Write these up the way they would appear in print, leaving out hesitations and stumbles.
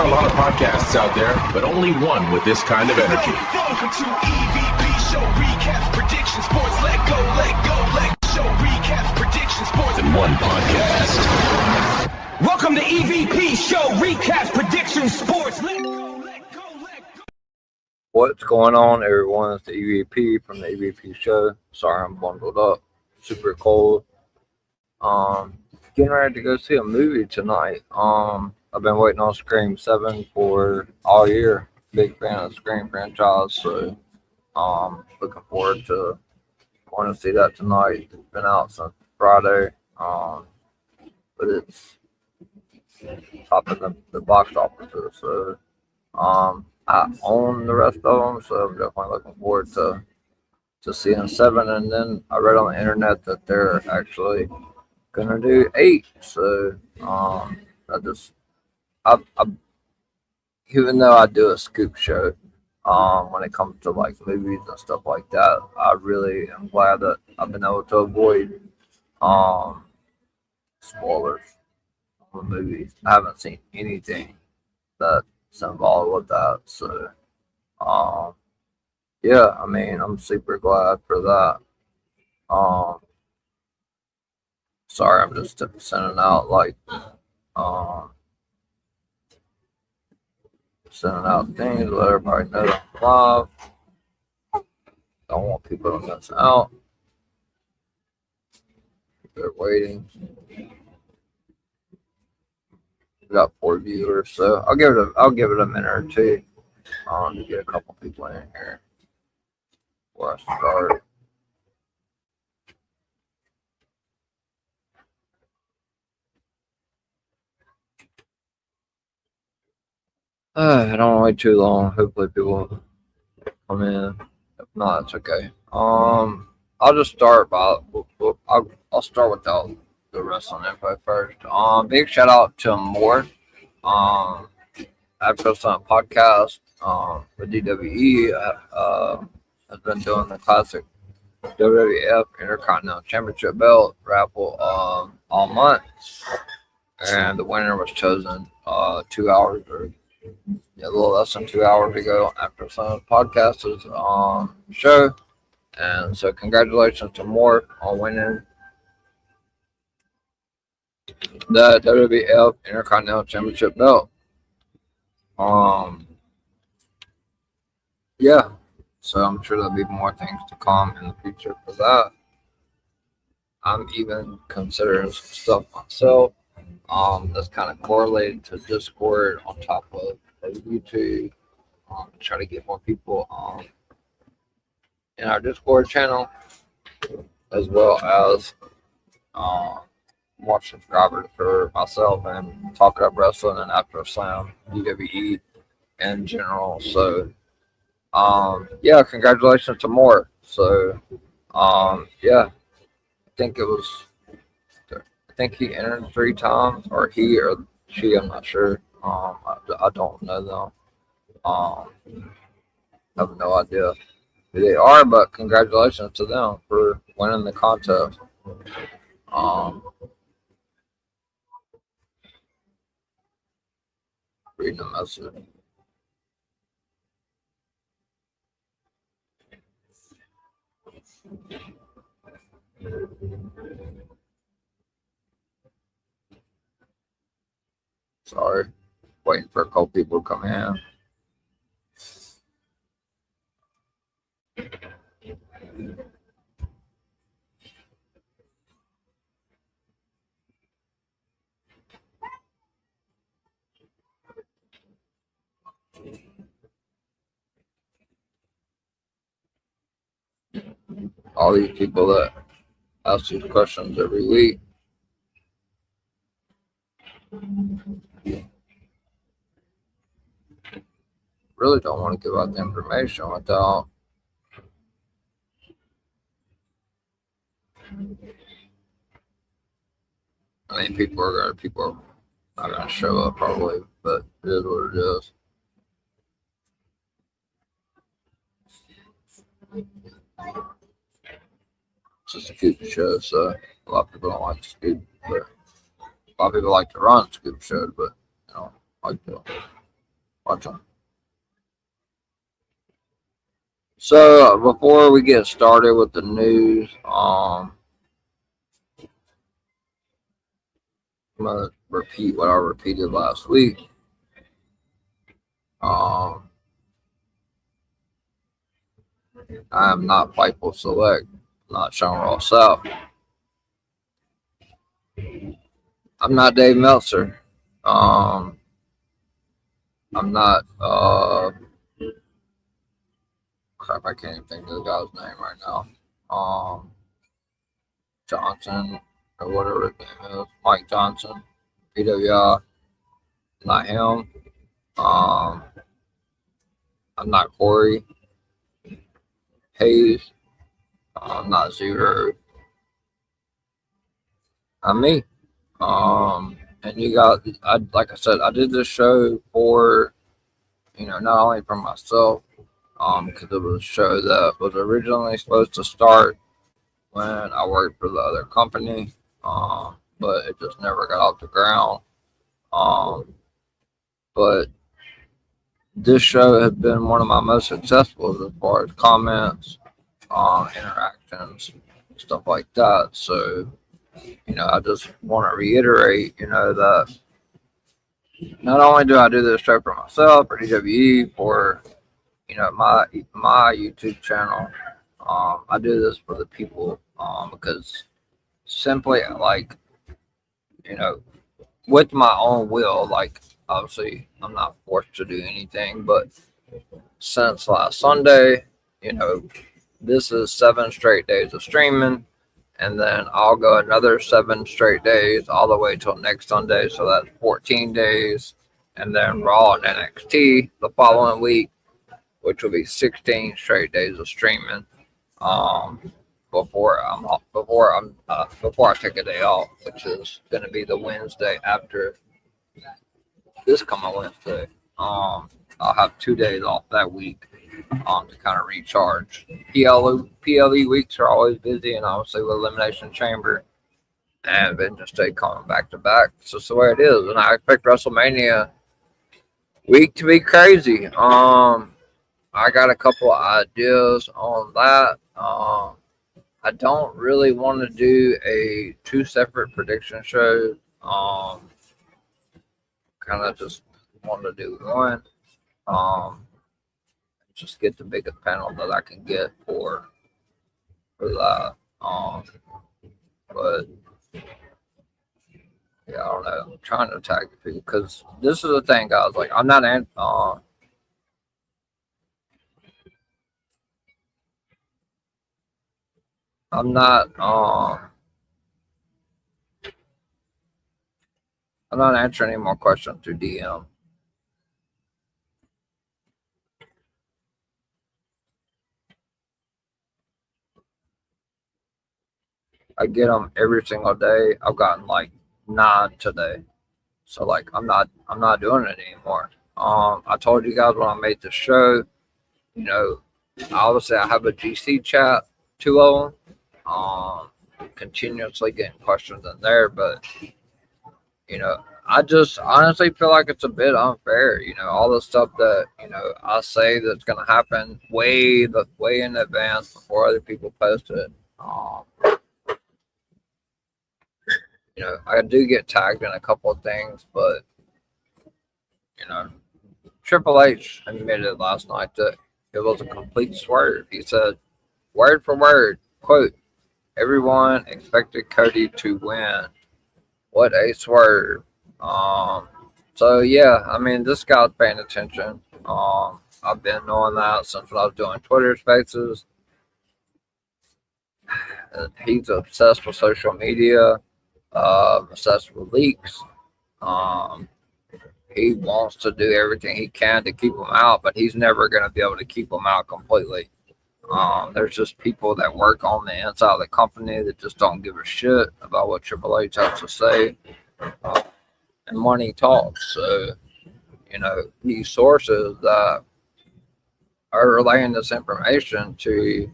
are a lot of podcasts out there, but only one with this kind of energy. Welcome to EVP Show Recaps, Predictions, Sports, Let Show Recaps, Predictions, Sports. In one podcast. Welcome to EVP Show Recaps, Predictions, Sports, Let go. What's going on, everyone? It's the EVP from the EVP Show. Sorry, I'm bundled up. Super cold. Getting ready to go see a movie tonight. I've been waiting on Scream 7 for all year. Big fan of the Scream franchise, so looking forward to going to see that tonight. It's been out since Friday, but it's top of the box office, so I own the rest of them, so I'm definitely looking forward to seeing 7. And then I read on the internet that they're actually gonna do 8. So I even though I do a scoop show, when it comes to like movies and stuff like that, I really am glad that I've been able to avoid spoilers on the movies. I haven't seen anything that's involved with that, so yeah, I mean, I'm super glad for that. Sorry, I'm just sending out sending out things to let everybody know that I'm live. Don't want people to miss out. They're waiting. We got 4 viewers, so I'll give it a minute or two to get a couple people in here before I start. I don't want to wait too long. Hopefully people come in. If not, it's okay. I'll just start I'll start with the wrestling info first. Big shout out to Moore. After some podcast, with DWE, has been doing the classic WWF Intercontinental Championship belt raffle all month, and the winner was chosen 2 hours or a little less than 2 hours ago after some podcasters show. And so congratulations to Moore on winning the WWF Intercontinental Championship belt. Yeah, so I'm sure there'll be more things to come in the future for that. I'm even considering some stuff myself that's kind of correlated to Discord on top of YouTube. Try to get more people in our Discord channel, as well as more subscribers for myself and Talk Up Wrestling and After Slam WWE in general. So yeah, congratulations to Moore. So yeah, I think he entered 3 times, or he or she, I'm not sure. I don't know them. I have no idea who they are, but congratulations to them for winning the contest. Reading the message. Sorry, waiting for a couple people to come in. All these people that ask these questions every week. Really don't want to give out the information without people are not gonna show up probably, but it is what it is. It's just a scoop show, so a lot of people don't like to scoop, but a lot of people like to run scoop shows, but they don't like to Watch on. So before we get started with the news, I'm gonna repeat what I repeated last week. I am not Fightful Select, not Sean Ross South. I'm not Dave Meltzer. I'm not crap, I can't even think of the guy's name right now. Johnson or whatever his name is, Mike Johnson, PWI, not him. I'm not Corey Hayes. I'm not Zero. I'm me. And you got, like I said, I did this show for, not only for myself, because it was a show that was originally supposed to start when I worked for the other company, but it just never got off the ground. But this show has been one of my most successful as far as comments, interactions, stuff like that. So, I just want to reiterate, that not only do I do this show for myself or DWE for, my YouTube channel, I do this for the people, because simply like, with my own will, like obviously I'm not forced to do anything, but since last Sunday, this is 7 straight days of streaming, and then I'll go another 7 straight days all the way till next Sunday, so that's 14 days, and then Raw and NXT the following week, which will be 16 straight days of streaming. Before I take a day off, which is going to be the Wednesday after this coming Wednesday. I'll have 2 days off that week, to kind of recharge. PLE weeks are always busy, and obviously with Elimination Chamber and Vengeance Day coming back to back. So it's the way it is, and I expect WrestleMania week to be crazy. I got a couple of ideas on that. I don't really want to do 2 separate prediction shows. Kind of just want to do one. Just get the biggest panel that I can get for that. But yeah, I don't know. I'm trying to tag people because this is the thing, guys. Like, I'm not I'm not answering any more questions through DM. I get them every single day. I've gotten like 9 today, so like I'm not doing it anymore. I told you guys when I made the show, obviously I have a GC chat, 2 of them, continuously getting questions in there, but I just honestly feel like it's a bit unfair. All the stuff that I say that's gonna happen way in advance before other people post it. I do get tagged in a couple of things, but Triple H admitted last night that it was a complete swerve. He said, word for word, quote, "Everyone expected Cody to win. What a swerve." So yeah, I mean, this guy's paying attention. I've been knowing that since when I was doing Twitter Spaces. He's obsessed with social media, obsessed with leaks. He wants to do everything he can to keep them out, but he's never going to be able to keep them out completely. There's just people that work on the inside of the company that just don't give a shit about what Triple H has to say. And money talks. So, these sources that are relaying this information to,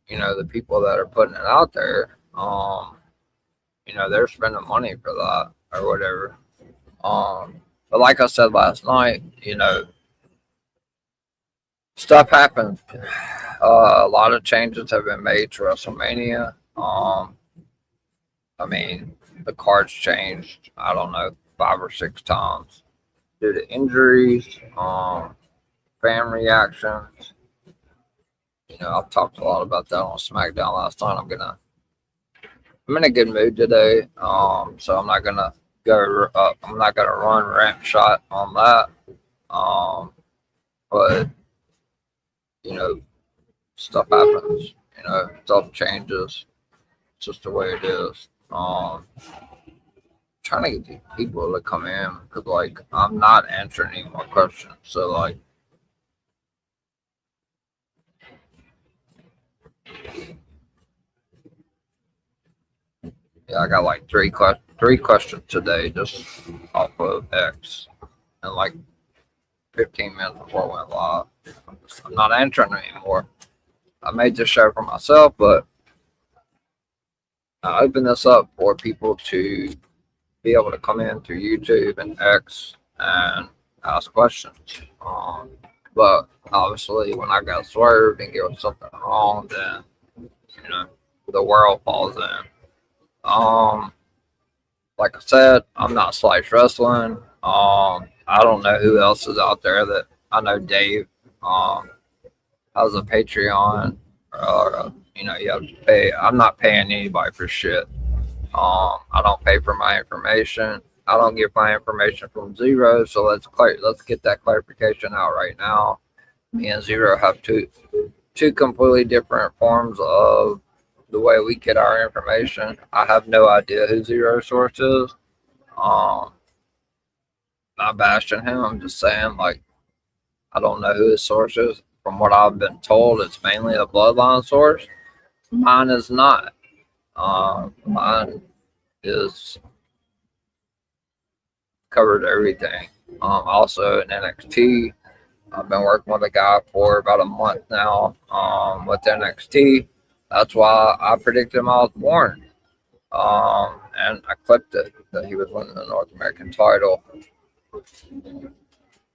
the people that are putting it out there, they're spending money for that or whatever. But like I said last night, stuff happens. A lot of changes have been made to WrestleMania. I mean, the cards changed, I don't know, 5 or 6 times due to injuries, fan reactions. I've talked a lot about that on SmackDown last night. I'm in a good mood today, so I'm not gonna go. I'm not gonna run ramp shot on that. But you know, stuff happens. Stuff changes. It's just the way it is. Trying to get these people to come in because like I'm not answering any more questions. So like, yeah, I got like three questions today just off of X, and like 15 minutes before I went live. I'm not answering anymore. I made this show for myself, but I opened this up for people to be able to come in through YouTube and X and ask questions. But obviously, when I got swerved and get something wrong, then the world falls in. Like I said, I'm not Slice Wrestling. I don't know who else is out there that I know. Dave has a Patreon, or you have to pay. I'm not paying anybody for shit. I don't pay for my information. I don't get my information from Zero. So let's get that clarification out right now. Me and Zero have two completely different forms of the way we get our information. I have no idea who Zero Source is. Not bashing him. I'm just saying, like, I don't know who his source is. From what I've been told, it's mainly a bloodline source. Mine is not. Mine is covered everything. Also in NXT, I've been working with a guy for about a month now. With NXT, that's why I predicted him I was born. And I clipped it that he was winning the North American title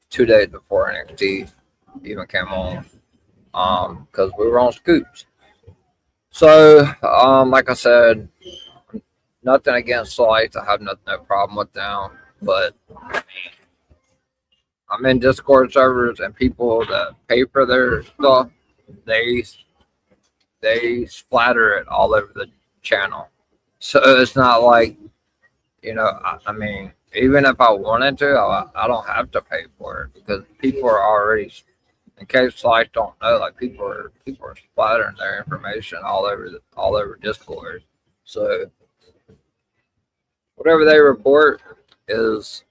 2 days before NXT even came on. Because we were on Scoops. So, like I said, nothing against Slice. I have no problem with them. But I'm in Discord servers and people that pay for their stuff, they splatter it all over the channel. So it's not like, I mean, even if I wanted to, I don't have to pay for it because people are already, in case Slice don't know, like people are splattering their information all over Discord. So whatever they report is,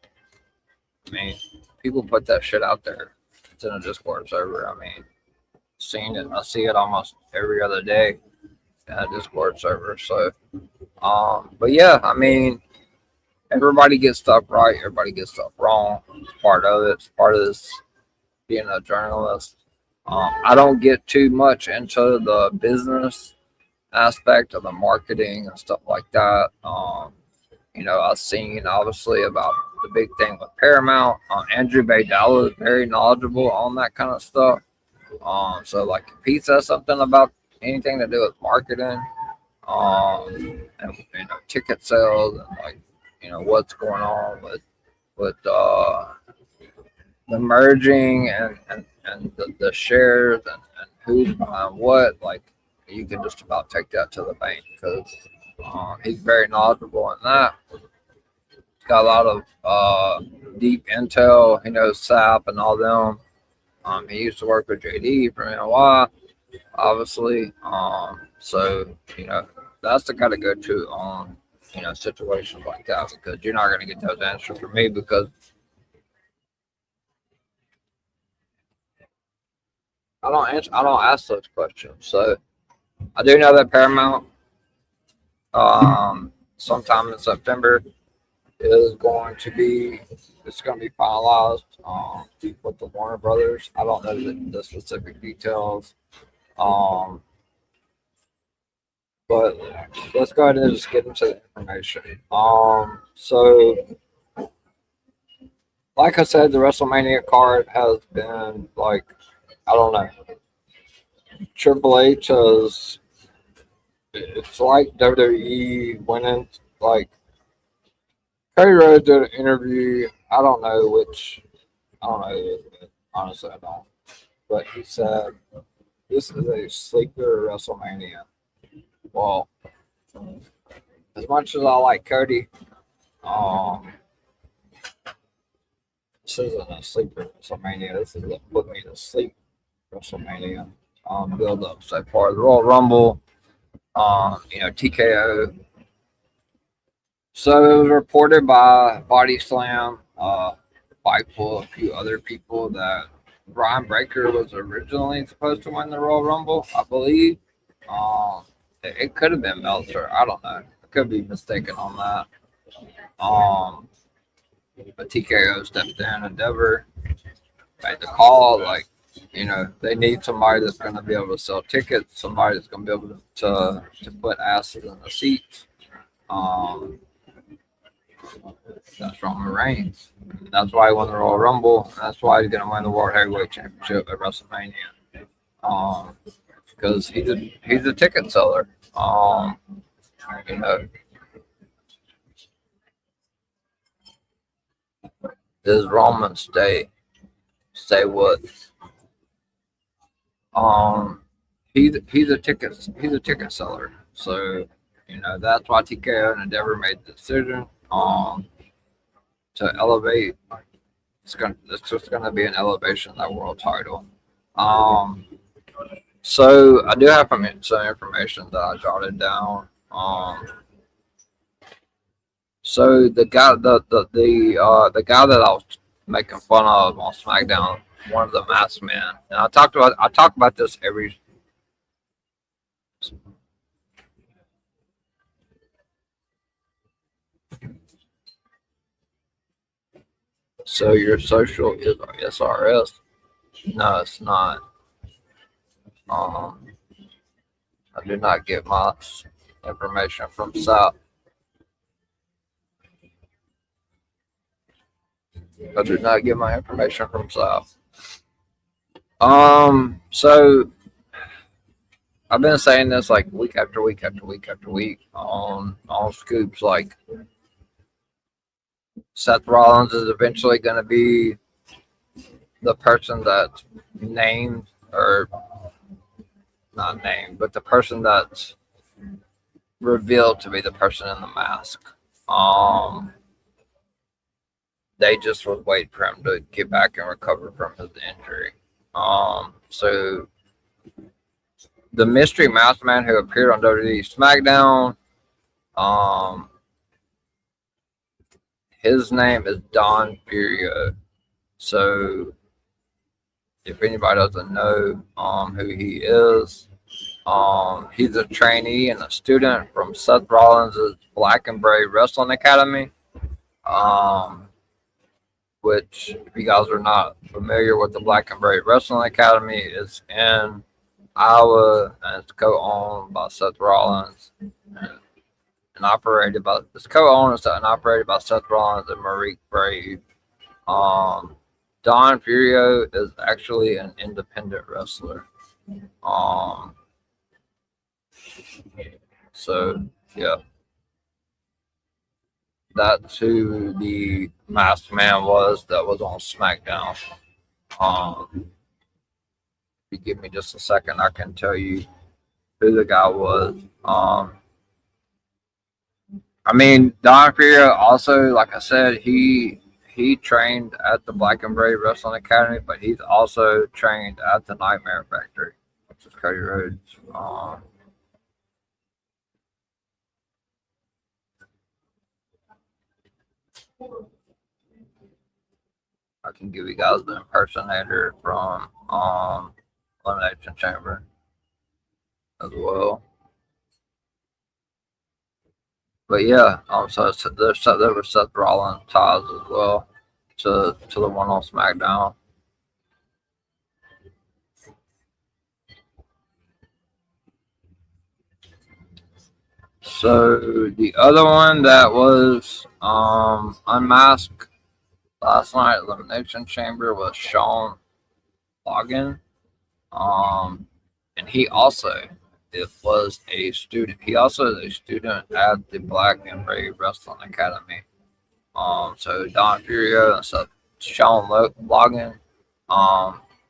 I mean, people put that shit out there. It's in a Discord server. I mean, I see it almost every other day in a Discord server. So, but yeah, I mean, everybody gets stuff right. Everybody gets stuff wrong. It's part of it. It's part of this being a journalist. I don't get too much into the business aspect of the marketing and stuff like that. I've seen obviously about the big thing with Paramount. Andrew Baydala is very knowledgeable on that kind of stuff. So like if he says something about anything to do with marketing, and ticket sales and like what's going on with the merging and the shares and who's behind what, like you can just about take that to the bank because he's very knowledgeable in that. He's got a lot of deep intel. He knows SAP and all them. He used to work with JD from NY, obviously. So that's the kind of go to on situations like that because you're not going to get those answers from me because I don't ask those questions. So I do know that Paramount, sometime in September, it's going to be finalized with the Warner Brothers. I don't know the specific details. But let's go ahead and just get into the information. So like I said, the WrestleMania card has been like, I don't know. Triple H has, it's like WWE winning. Like Cody Rhodes did an interview. I don't know who it is, but honestly, I don't. But he said this is a sleeper WrestleMania. Well, as much as I like Cody, um, this isn't a sleeper WrestleMania. This is a put me to sleep WrestleMania. Build up so far. The Royal Rumble, TKO. So it was reported by Body Slam, Fightful, a few other people that Brian Breaker was originally supposed to win the Royal Rumble, I believe. It could have been Meltzer. I don't know. I could be mistaken on that. Um, but TKO stepped in. Endeavor made the call. Like, they need somebody that's going to be able to sell tickets, somebody that's going to be able to put asses in the seats. That's Roman Reigns. That's why he won the Royal Rumble. That's why he's going to win the World Heavyweight Championship at WrestleMania. Because he's a ticket seller. You know, does Roman stay what? He's a ticket seller. So that's why TKO and Endeavor made the decision to elevate. It's just gonna be an elevation of that world title. So I do have some information that I jotted down. So the guy the guy that I was making fun of on SmackDown, one of the masked men, and I talk about this every. So your social is SRS? No, it's not. I do not get my information from South. I do not get my information from South. So I've been saying this like week after week after week after week on scoops. Like Seth Rollins is eventually going to be the person that's named, or not named, but the person that's revealed to be the person in the mask. They just would wait for him to get back and recover from his injury. So the mystery masked man who appeared on WWE SmackDown, his name is Don Furio. So if anybody doesn't know who he is, he's a trainee and a student from Seth Rollins' Black and Brave Wrestling Academy. Which, if you guys are not familiar with the Black and Brave Wrestling Academy, is in Iowa and it's co-owned by Seth Rollins and operated by Seth Rollins and Marique Brave. Don Furio is actually an independent wrestler. So yeah. That's who the masked man was that was on SmackDown. If you give me just a second, I can tell you who the guy was. Don Furio also, like I said, he trained at the Black and Brave Wrestling Academy, but he's also trained at the Nightmare Factory, which is Cody Rhodes. I can give you guys the impersonator from Elimination Chamber as well. But yeah, so there were Seth Rollins ties as well to the one on SmackDown. So the other one that was unmasked last night Elimination Chamber was Sean Logan. And he also was a student. He also is a student at the Black and Brave Wrestling Academy. So Don Furio and Sean Logan,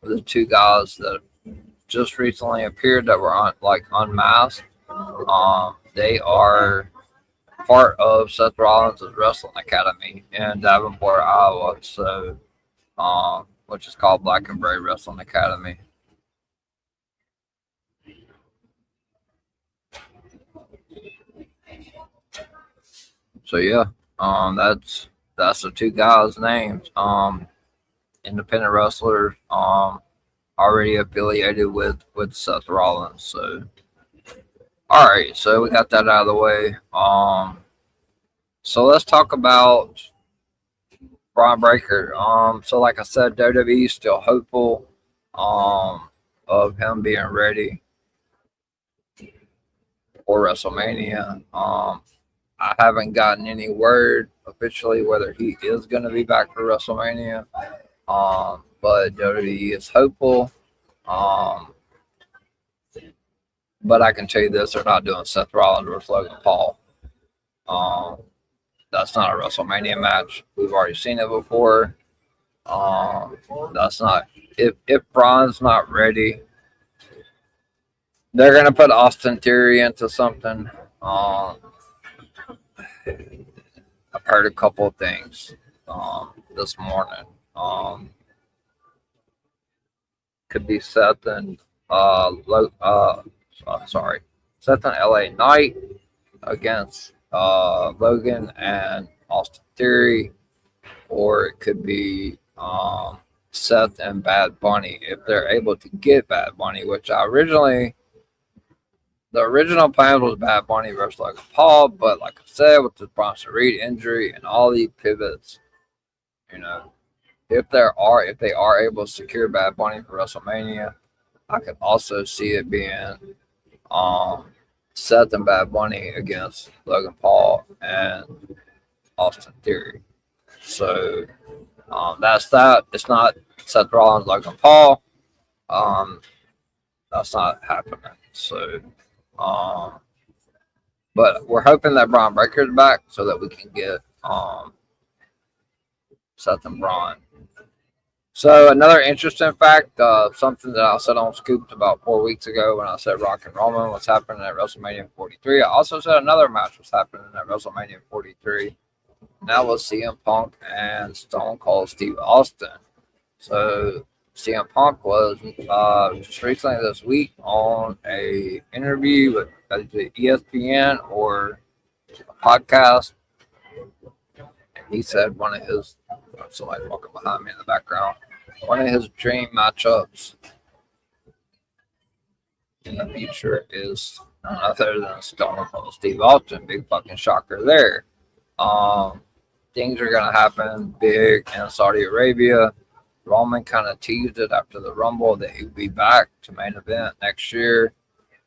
the two guys that just recently appeared that were unmasked. They are part of Seth Rollins' Wrestling Academy in Davenport, Iowa. So, which is called Black and Brave Wrestling Academy. So yeah, that's the two guys' names. Independent wrestlers. Already affiliated with Seth Rollins. So, all right. So we got that out of the way. So let's talk about Bron Breakker. So like I said, WWE is still hopeful of him being ready for WrestleMania. I haven't gotten any word officially whether he is going to be back for WrestleMania. But WWE is hopeful. But I can tell you this, they're not doing Seth Rollins versus Logan Paul. That's not a WrestleMania match. We've already seen it before. That's not, if Braun's not ready, they're gonna put Austin Theory into something. I've heard a couple of things this morning. Could be Seth and Seth and LA Knight against Logan and Austin Theory, or it could be Seth and Bad Bunny if they're able to get Bad Bunny, which the original plan was Bad Bunny versus Logan Paul, but like I said, with the Bronson Reed injury and all these pivots, if they are able to secure Bad Bunny for WrestleMania, I could also see it being Seth and Bad Bunny against Logan Paul and Austin Theory. So that's that. It's not Seth Rollins, Logan Paul. That's not happening. So, but we're hoping that Bron Breakker is back so that we can get Seth and Braun. So another interesting fact, something that I said on Scooped about 4 weeks ago when I said Rock and Roman was happening at WrestleMania 43. I also said another match was happening at WrestleMania 43. And that was CM Punk and Stone Cold Steve Austin. So CM Punk was just recently this week on a interview with ESPN or a podcast. And he said one of his, somebody walking behind me in the background, one of his dream matchups in the future is none other than Stone Cold Steve Austin. Big fucking shocker there. Things are going to happen big in Saudi Arabia. Roman kind of teased it after the Rumble that he'd be back to main event next year.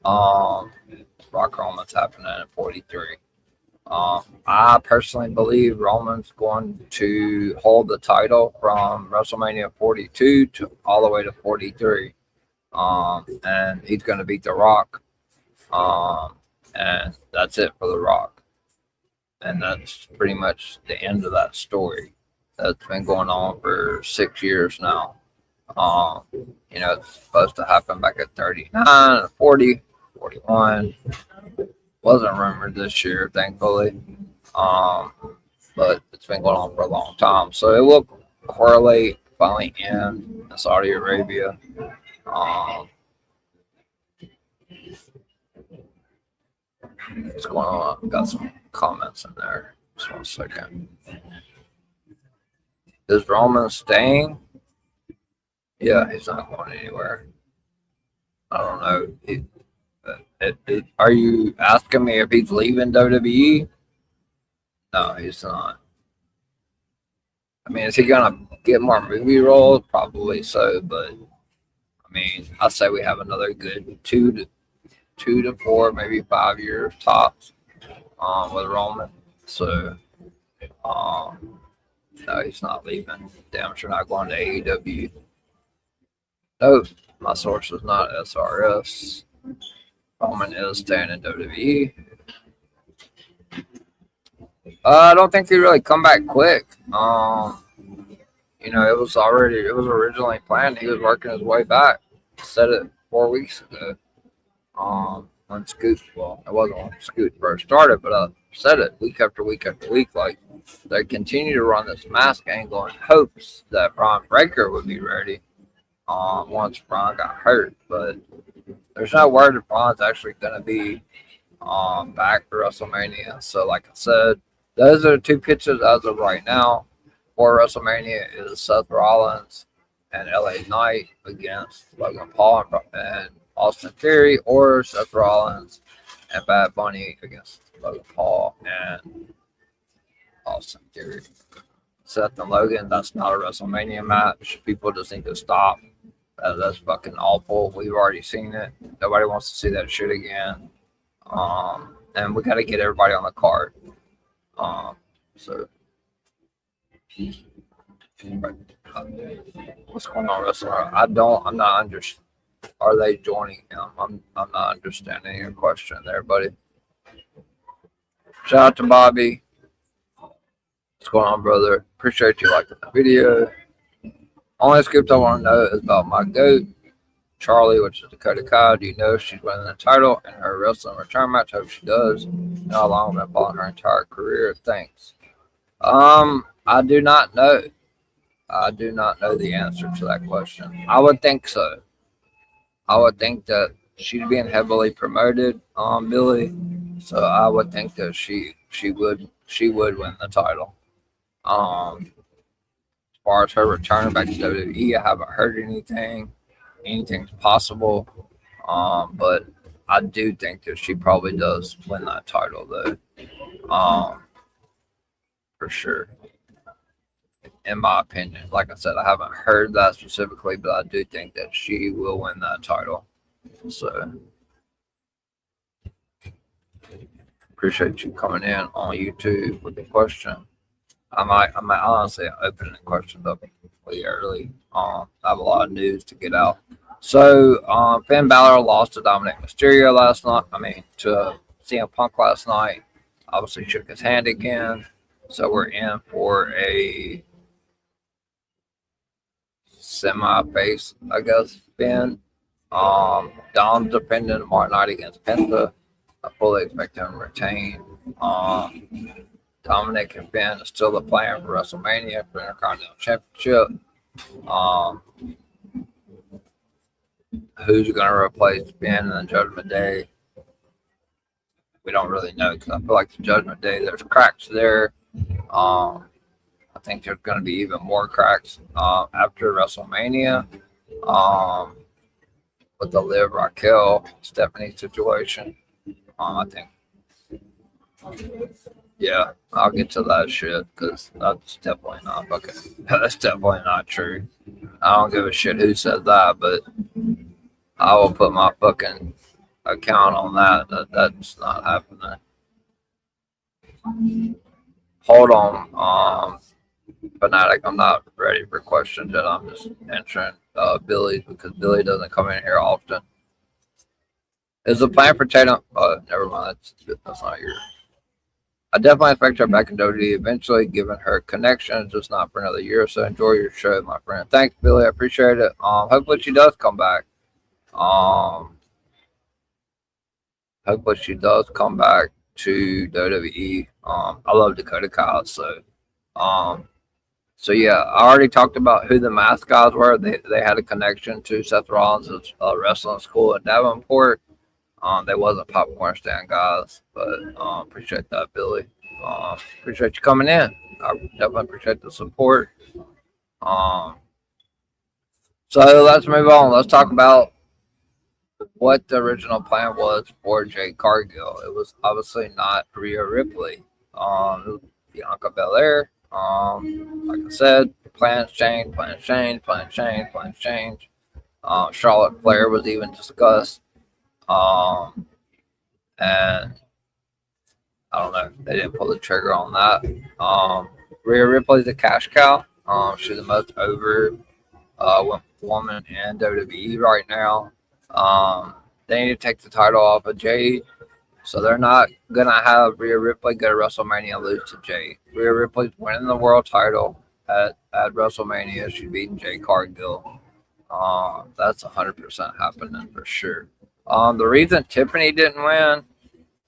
Rock Roman's happening at 43. I personally believe Roman's going to hold the title from WrestleMania 42 to all the way to 43. And he's going to beat The Rock. And that's it for The Rock. And that's pretty much the end of that story. That's been going on for 6 years now. It's supposed to happen back at 39, 40, 41. Wasn't rumored this year, thankfully. But it's been going on for a long time. So it will correlate, finally end in Saudi Arabia. What's going on? I've got some comments in there. Just 1 second. Is Roman staying? Yeah, he's not going anywhere. I don't know. Are you asking me if he's leaving WWE? No, he's not. I mean, is he gonna get more movie roles? Probably so, but I mean, I'd say we have another good two to 4, maybe 5 years tops with Roman. So, No, he's not leaving. Damn sure not going to AEW. Nope, my source is not SRS. Roman is staying in WWE. I don't think he really come back quick. It was originally planned. He was working his way back. Said it 4 weeks ago. When Scoot, well, it wasn't when Scoot first started, but I said it week after week after week. Like, they continue to run this mask angle in hopes that Braun Breaker would be ready once Braun got hurt. But there's no word that Braun's actually going to be back for WrestleMania. So, like I said, those are the two pitches as of right now for WrestleMania is Seth Rollins and LA Knight against Logan Paul and Austin Theory, or Seth Rollins and Bad Bunny against Logan Paul and Austin Theory. Seth and Logan, that's not a WrestleMania match. People just need to stop. That's fucking awful. We've already seen it. Nobody wants to see that shit again. And we got to get everybody on the card. So what's going on, wrestler? I'm not understanding. Are they joining him? I'm not understanding your question there, buddy. Shout out to Bobby. What's going on, brother? Appreciate you liking the video. Only scoop I want to know is about my GOAT, Charlie, which is Dakota Kai. Do you know if she's winning the title in her wrestling return match? Hope she does. Not how long I've been following her entire career. Thanks. I do not know. I do not know the answer to that question. I would think so. I would think that she's being heavily promoted, Billy. So I would think that she would win the title. As far as her return back to WWE, I haven't heard anything. Anything's possible. But I do think that she probably does win that title, though. For sure. In my opinion, like I said, I haven't heard that specifically, but I do think that she will win that title. So, appreciate you coming in on YouTube with the question. I might honestly open the questions up really early. I have a lot of news to get out. So, Finn Balor lost to Dominic Mysterio last night. To CM Punk last night. Obviously, shook his hand again. So we're in for a semi-face, I guess, Finn. Dom's defending tomorrow night against Penta. I fully expect him to retain. Dominic and Finn is still the plan for WrestleMania for the Intercontinental Championship. Who's going to replace Finn in the Judgment Day? We don't really know, because I feel like the Judgment Day, there's cracks there. I think there's going to be even more cracks after WrestleMania with the Liv Raquel Stephanie situation. I think, yeah, I'll get to that shit, because that's definitely not that's definitely not true. I don't give a shit who said that, but I will put my fucking account on that. That's not happening. Hold on, Fanatic. I'm not ready for questions yet. I'm just answering Billy's, because Billy doesn't come in here often. Is the plan for Tatum? Never mind. That's not your. I definitely expect her back in WWE eventually, given her connection, just not for another year or so. Enjoy your show, my friend. Thanks, Billy. I appreciate it. Hopefully she does come back. Hopefully she does come back to WWE. I love Dakota Kai, so yeah, I already talked about who the mask guys were. They had a connection to Seth Rollins' wrestling school at Davenport. They wasn't popcorn stand guys, but appreciate that, Billy. Appreciate you coming in. I definitely appreciate the support. So let's move on. Let's talk about what the original plan was for Jade Cargill. It was obviously not Rhea Ripley. It was Bianca Belair. Like I said, plans change. Charlotte Flair was even discussed. And I don't know, they didn't pull the trigger on that. Rhea Ripley's a cash cow. She's the most over woman in WWE right now. They need to take the title off of Jade. So they're not going to have Rhea Ripley go to WrestleMania and lose to Jade. Rhea Ripley's winning the world title at WrestleMania. She's beating Jade Cargill. That's 100% happening for sure. The reason Tiffany didn't win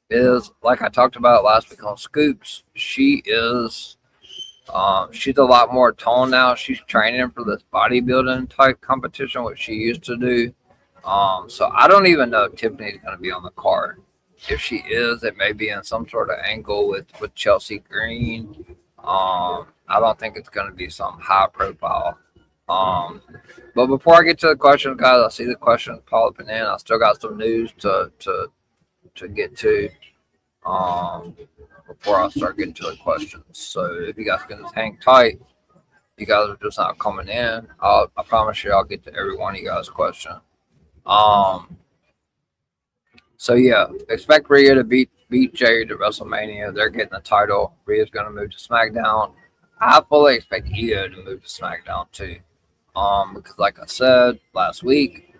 is, like I talked about last week on Scoops, she's a lot more toned now. She's training for this bodybuilding type competition, which she used to do. So I don't even know if Tiffany's going to be on the card. If she is, it may be in some sort of angle with Chelsea Green. I don't think it's going to be some high profile. But before I get to the questions, guys, I see the questions popping in. I still got some news to get to before I start getting to the questions. So if you guys can just hang tight, you guys are just not coming in. I promise you I'll get to every one of you guys' questions. So yeah, expect Rhea to beat Jade at WrestleMania. They're getting the title. Rhea's going to move to SmackDown. I fully expect Io to move to SmackDown too. Because like I said last week,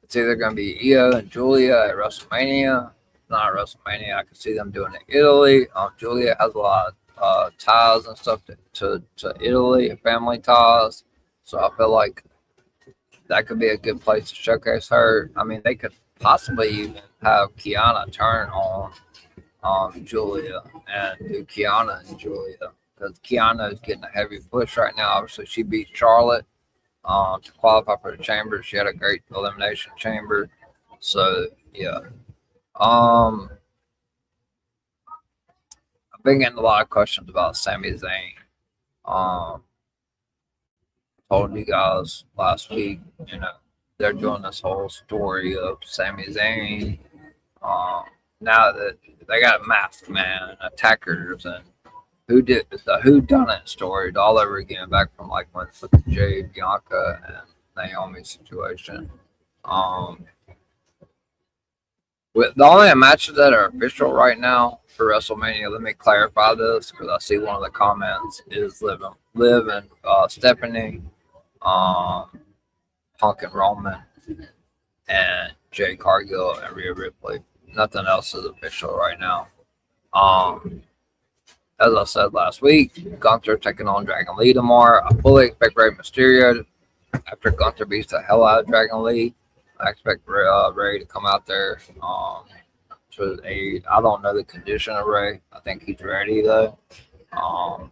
it's either going to be Io and Julia at WrestleMania. Not at WrestleMania. I can see them doing it in Italy. Julia has a lot of ties and stuff to Italy, family ties. So I feel like that could be a good place to showcase her. I mean, they could possibly even have Kiana turn on Julia and do Kiana and Julia, because Kiana is getting a heavy push right now. Obviously, she beat Charlotte to qualify for the chamber. She had a great elimination chamber. So yeah, I've been getting a lot of questions about Sami Zayn. Told you guys last week, they're doing this whole story of Sami Zayn. Now that they got Masked Man and Attackers and the whodunit story all over again, back from like when with the Jade, Bianca, and Naomi situation. With the only matches that are official right now for WrestleMania, let me clarify this because I see one of the comments is Liv and Stephanie, Punk and Roman, and Jade Cargill and Rhea Ripley. Nothing else is official right now. As I said last week, Gunther taking on Dragon Lee tomorrow. I fully expect Rey Mysterio, after Gunther beats the hell out of Dragon Lee, I expect Rey to come out there to aid. I don't know the condition of Rey. I think he's ready though. I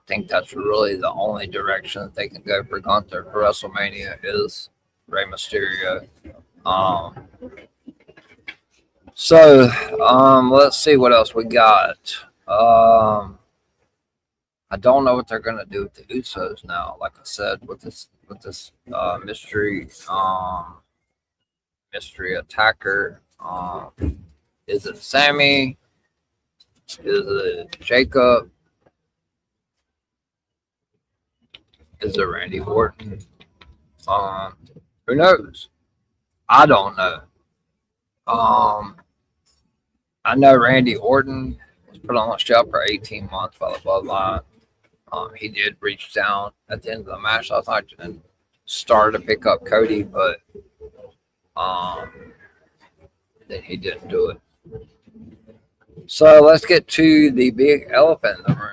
think that's really the only direction that they can go for Gunther for WrestleMania is Rey Mysterio. So let's see what else we got. I don't know what they're gonna do with the Usos now. Like I said, with this mystery attacker. Is it Sammy? Is it Jacob? Is it Randy Orton? Who knows? I don't know. I know Randy Orton was put on the shelf for 18 months by the Bloodline. He did reach down at the end of the match last night and started to pick up Cody, but then he didn't do it. So let's get to the big elephant in the room.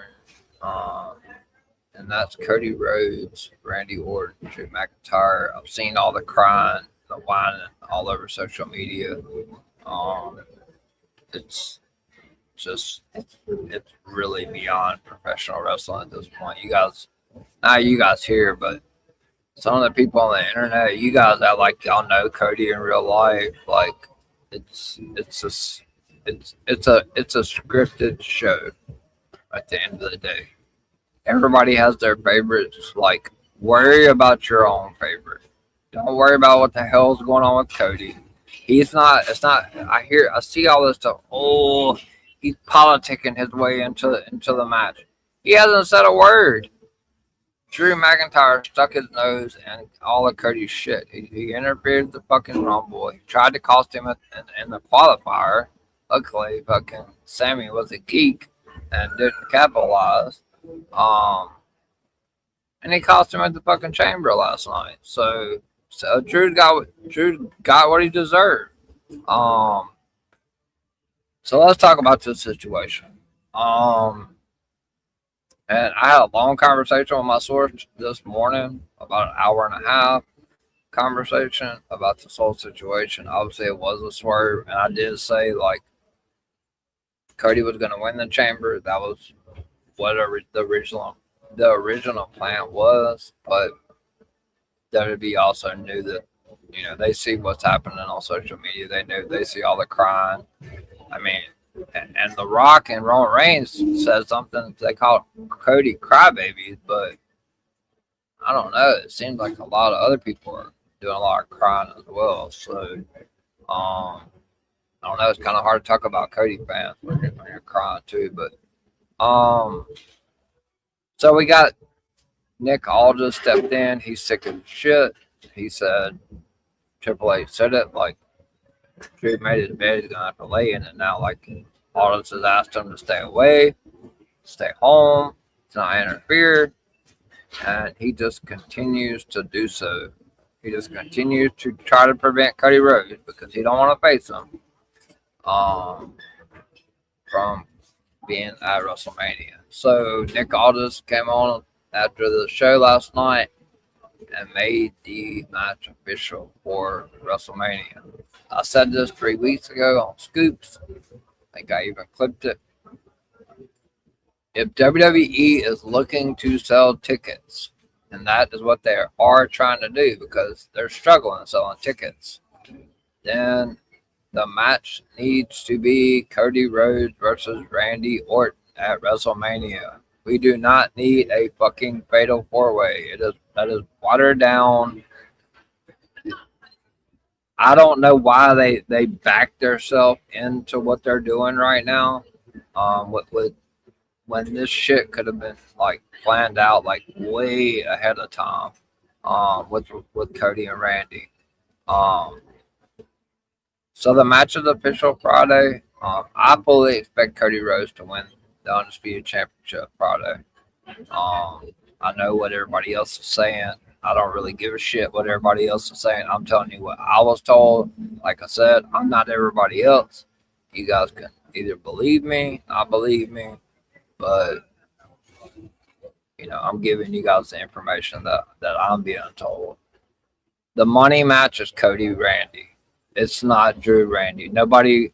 And that's Cody Rhodes, Randy Orton, Drew McIntyre. I've seen all the crying, the whining all over social media. It's really beyond professional wrestling at this point. You guys here, but some of the people on the internet, you guys act like y'all know Cody in real life. Like it's a scripted show at the end of the day. Everybody has their favorites. Like, worry about your own favorite. Don't worry about what the hell's going on with Cody. It's not, I see all this stuff. Oh, he's politicking his way into the match. He hasn't said a word. Drew McIntyre stuck his nose in all of Cody's shit. He interfered with the fucking Rumble. He tried to cost him in the qualifier. Luckily, fucking Sammy was a geek and didn't capitalize. And he cost him at the fucking chamber last night. So Drew got what he deserved. So let's talk about this situation. And I had a long conversation with my source this morning, about an hour and a half conversation about this whole situation. Obviously, it was a swerve, and I did say like Cody was going to win the chamber. That was what the original plan was, but WWE also knew that, you know, they see what's happening on social media. They see all the crying. I mean, and The Rock and Roman Reigns said something. They call Cody crybabies, but I don't know. It seems like a lot of other people are doing a lot of crying as well. So, I don't know. It's kind of hard to talk about Cody fans when you're crying too. But, so we got Nick Aldis stepped in. He's sick of shit. He said, Triple H said it, like, Drew made his bed, he's going to have to lay in it now. Like, Aldis has asked him to stay away, stay home, to not interfere, and he just continues to do so. He just continues to try to prevent Cody Rhodes because he don't want to face him from being at WrestleMania. So Nick Aldis came on after the show last night and made the match official for WrestleMania. I said this 3 weeks ago on Scoops. I think I even clipped it. If WWE is looking to sell tickets, and that is what they are trying to do because they're struggling selling tickets, then the match needs to be Cody Rhodes versus Randy Orton at WrestleMania. We do not need a fucking fatal four-way. That is watered down. I don't know why they backed themselves into what they're doing right now. When this shit could have been like planned out like way ahead of time. With Cody and Randy. So the match is official Friday. I fully expect Cody Rhodes to win the Undisputed Championship Friday. I know what everybody else is saying. I don't really give a shit what everybody else is saying. I'm telling you what I was told. Like I said, I'm not everybody else. You guys can either believe me, not believe me, but you know, I'm giving you guys the information that I'm being told. The money match is Cody Randy. It's not Drew Randy. Nobody.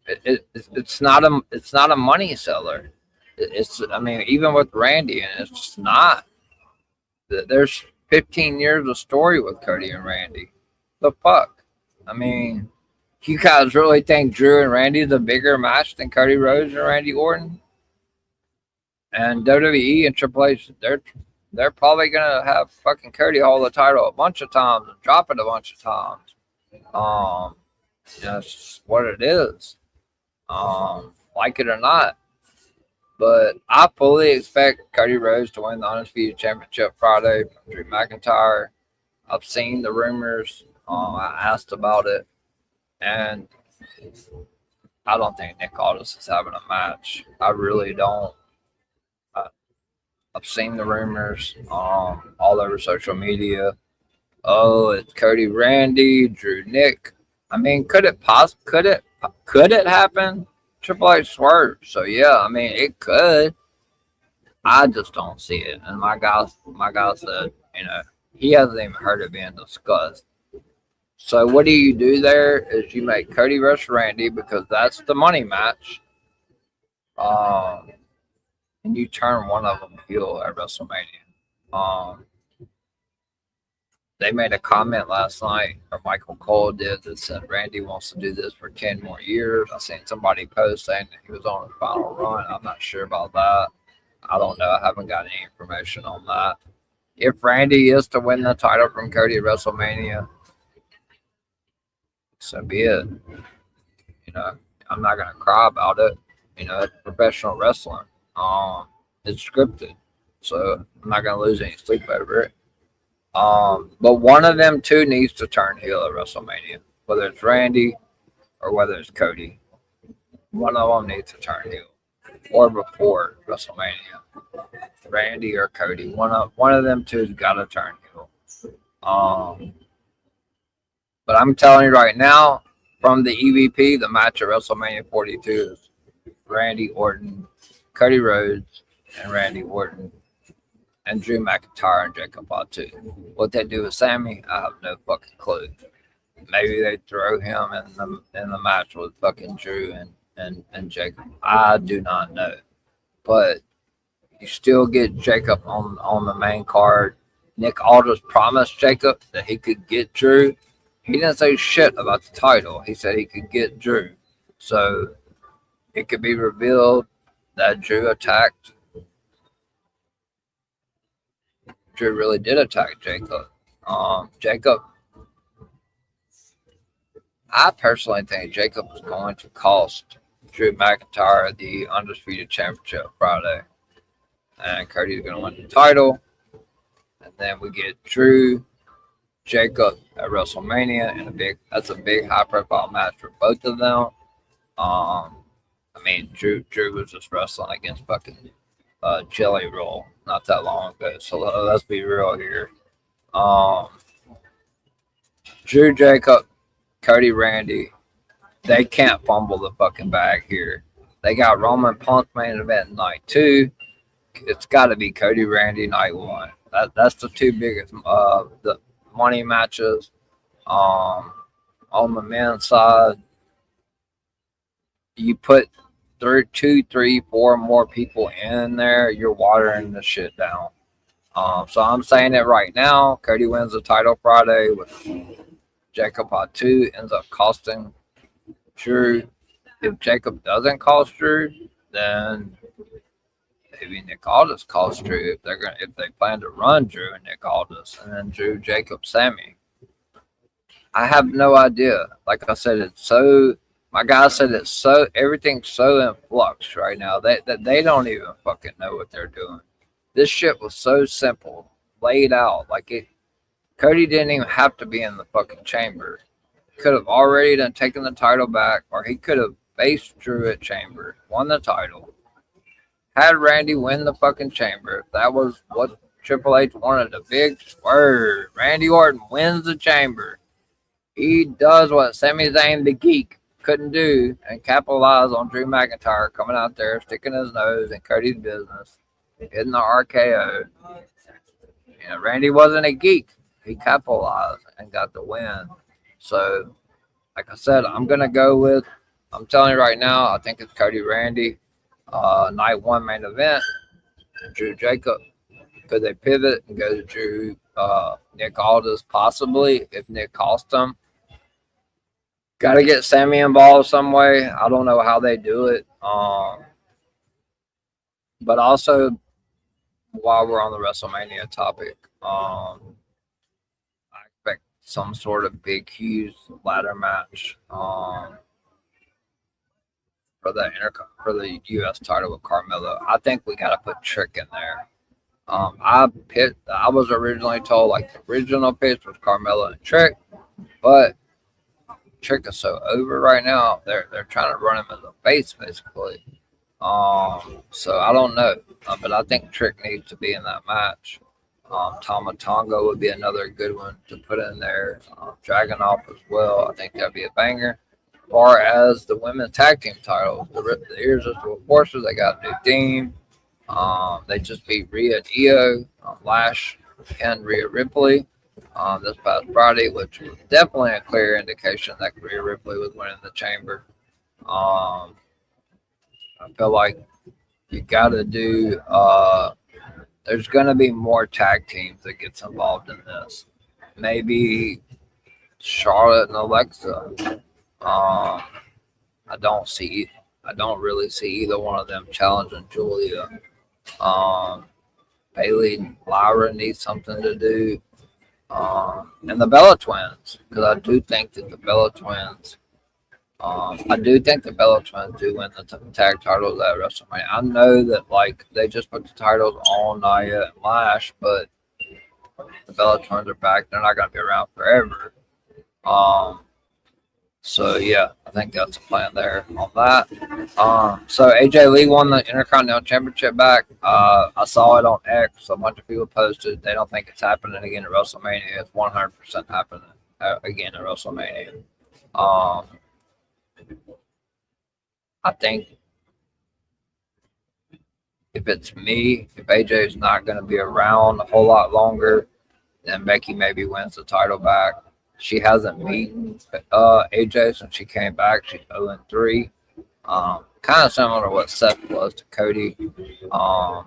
It's not a money seller. I mean, even with Randy, and it's just not. There's 15 years of story with Cody and Randy. The fuck? I mean, you guys really think Drew and Randy is a bigger match than Cody Rhodes and Randy Orton? And WWE and Triple H, they're probably gonna have fucking Cody hold the title a bunch of times and drop it a bunch of times. That's just what it is. Like it or not. But I fully expect Cody Rhodes to win the Undisputed Championship Friday from Drew McIntyre. I've seen the rumors. I asked about it. And I don't think Nick Aldis is having a match. I really don't. I've seen the rumors all over social media. Oh, it's Cody Randy, Drew Nick. I mean, could it happen? Triple H swerved. So yeah, I mean it could. I just don't see it. And my guy said, you know, he hasn't even heard it being discussed. So what you do there is you make Cody versus Randy because that's the money match. And you turn one of them heel at WrestleMania. They made a comment last night, or Michael Cole did, that said Randy wants to do this for 10 more years. I seen somebody post saying that he was on his final run. I'm not sure about that. I don't know. I haven't got any information on that. If Randy is to win the title from Cody at WrestleMania, so be it. You know, I'm not going to cry about it. You know, it's professional wrestling. It's scripted. So I'm not going to lose any sleep over it. But one of them two needs to turn heel at WrestleMania, whether it's Randy or whether it's Cody. One of them needs to turn heel. or before WrestleMania. Randy or Cody. One of them two's got to turn heel. But I'm telling you right now, from the EVP, the match at WrestleMania 42 is Randy Orton, Cody Rhodes, and Randy Orton, and Drew McIntyre and Jacob Fatu. What they do with Sammy, I have no fucking clue. Maybe they throw him in the match with fucking Drew and Jacob. I do not know. But you still get Jacob on the main card. Nick Aldis promised Jacob that he could get Drew. He didn't say shit about the title. He said he could get Drew. So it could be revealed that Drew really did attack Jacob. Jacob, I personally think Jacob is going to cost Drew McIntyre the Undisputed Championship Friday. And Cody's going to win the title. And then we get Drew, Jacob at WrestleMania, and that's a big high profile match for both of them. Drew was just wrestling against fucking Jelly Roll not that long ago. So let's be real here. Drew, Jacob, Cody, Randy, they can't fumble the fucking bag here. They got Roman Punk main event night 2. It's got to be Cody, Randy night 1. That's the two biggest the money matches. On the men's side, you put 2, 3, 4 more people in there, you're watering the shit down. So I'm saying it right now. Cody wins the title Friday with Jacob Fatu ends up costing Drew. If Jacob doesn't cost Drew, then maybe Nick Aldis costs Drew if they plan to run Drew and Nick Aldis, and then Drew, Jacob, Sammy. I have no idea. Like I said, my guy said everything's so in flux right now. They don't even fucking know what they're doing. This shit was so simple, laid out. Cody didn't even have to be in the fucking chamber. Could have already done taken the title back, or he could have faced Drew at chamber, won the title, had Randy win the fucking chamber. That was what Triple H wanted, a big swerve. Randy Orton wins the chamber. He does what Sami Zayn the Geek couldn't do and capitalize on Drew McIntyre coming out there, sticking his nose in Cody's business, hitting the RKO. Randy wasn't a geek. He capitalized and got the win. So, like I said, I'm telling you right now, I think it's Cody Randy. Night 1 main event, Drew Jacob. Could they pivot and go to Drew Nick Aldis possibly if Nick cost them? Got to get Sammy involved some way. I don't know how they do it. But also, while we're on the WrestleMania topic, I expect some sort of big, huge ladder match for the U.S. title with Carmelo. I think we got to put Trick in there. I was originally told the original pitch was Carmelo and Trick, but Trick is so over right now. They're trying to run him as a face basically. So I don't know, but I think Trick needs to be in that match. Tama Tonga would be another good one to put in there. Dragunov as well. I think that'd be a banger. As far as the women's tag team titles, the Irresistible Forces, they got a new team. They just beat Rhea and Io, Lash and Rhea Ripley this past Friday, which was definitely a clear indication that Rhea Ripley was winning the chamber. I feel like you got to do there's going to be more tag teams that gets involved in this. Maybe Charlotte and Alexa. I don't really see either one of them challenging Julia. Bayley and Lyra need something to do. And the Bella Twins, because I do think that the Bella Twins do win the tag titles at WrestleMania. I know that they just put the titles on Nia and Lash, but the Bella Twins are back. They're not going to be around forever. So yeah, I think that's a plan there on that. So AJ Lee won the Intercontinental Championship back. I saw it on X. A bunch of people posted they don't think it's happening again at WrestleMania. It's 100% happening again at WrestleMania. I think if it's me, if AJ is not going to be around a whole lot longer, then Becky maybe wins the title back. She hasn't beaten AJ since she came back. She's 0-3. Kind of similar to what Seth was to Cody. I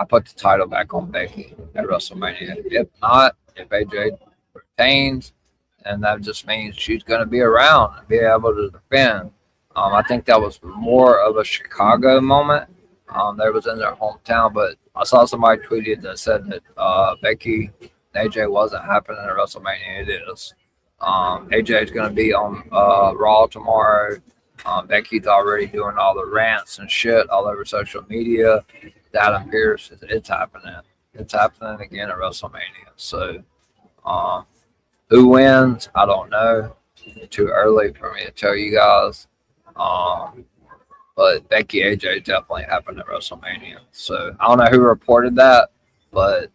put the title back on Becky at WrestleMania. If not, if AJ retains, and that just means she's going to be around and be able to defend. I think that was more of a Chicago moment. They was in their hometown, but I saw somebody tweeted that said that Becky and AJ wasn't happening at WrestleMania. It is. AJ is going to be on Raw tomorrow. Becky's already doing all the rants and shit all over social media. Adam Pearce, it's happening. It's happening again at WrestleMania. So, who wins? I don't know. It's too early for me to tell you guys. But Becky AJ definitely happened at WrestleMania. So I don't know who reported that, but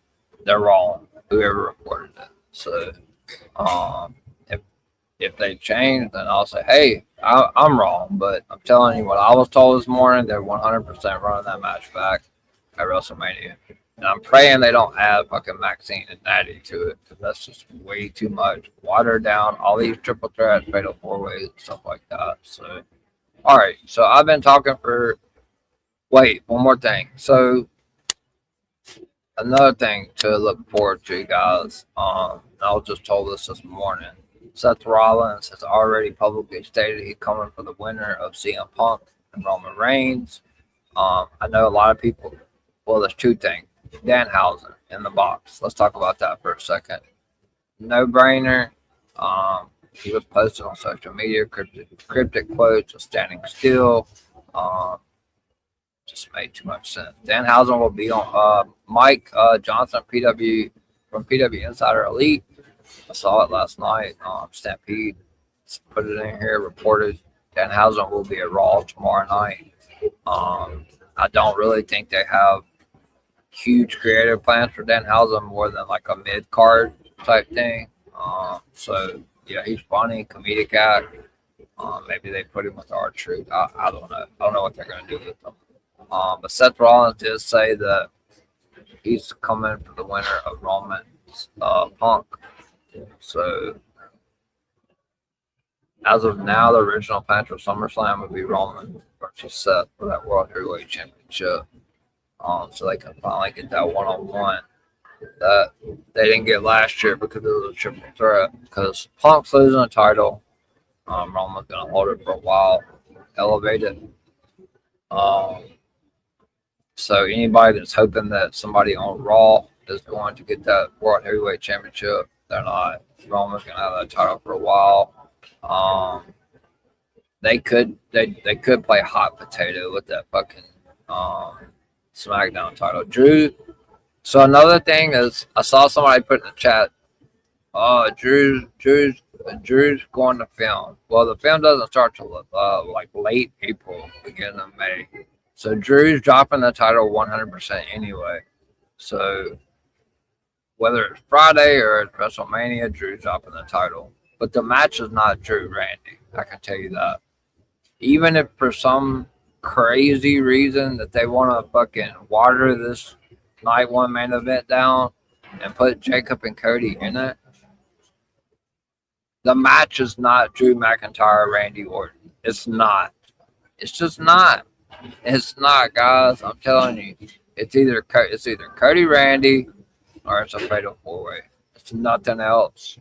they're wrong. Whoever reported it. So if they change, then I'll say, hey, I'm wrong. But I'm telling you what I was told this morning. They're 100% running that match back at WrestleMania. And I'm praying they don't add fucking Maxine and Natty to it, because that's just way too much. Water down all these triple threats, fatal four ways, and stuff like that. So, all right. So I've been talking for. Wait, one more thing. So another thing to look forward to, guys. I was just told this morning. Seth Rollins has already publicly stated he's coming for the winner of CM Punk and Roman Reigns. I know a lot of people. Well, there's two things. Danhausen in the box. Let's talk about that for a second. No brainer. He was posted on social media, cryptic quotes of standing still. Just made too much sense. Danhausen will be on Mike Johnson, PW from PW Insider Elite. I saw it last night. Stampede put it in here, reported Danhausen will be at Raw tomorrow night. I don't really think they have huge creative plans for Danhausen, more than like a mid-card type thing. So, yeah, he's funny, comedic act. Maybe they put him with R-Truth. I don't know. I don't know what they're going to do with him. But Seth Rollins did say that he's coming for the winner of Roman's Punk. So, as of now, the original plan for SummerSlam would be Roman versus Seth for that World Heavyweight Championship. So they can finally get that one-on-one that they didn't get last year because it was a triple threat. Because Punk's losing the title, Roman's gonna hold it for a while, elevate it. So anybody that's hoping that somebody on Raw is going to get that World Heavyweight Championship, they're not. Roman's gonna have that title for a while. They could play hot potato with that fucking SmackDown title. Drew. So another thing is, I saw somebody put in the chat, Drew's going to film. Well, the film doesn't start till like late April, beginning of May. So Drew's dropping the title 100% anyway. So whether it's Friday or it's WrestleMania, Drew's dropping the title. But the match is not Drew Randy. I can tell you that. Even if for some crazy reason that they want to fucking water this night one main event down and put Jacob and Cody in it, the match is not Drew McIntyre, Randy Orton. It's not. It's just not. It's not, guys. I'm telling you. It's either Cody Randy or it's a fatal four-way. It's nothing else.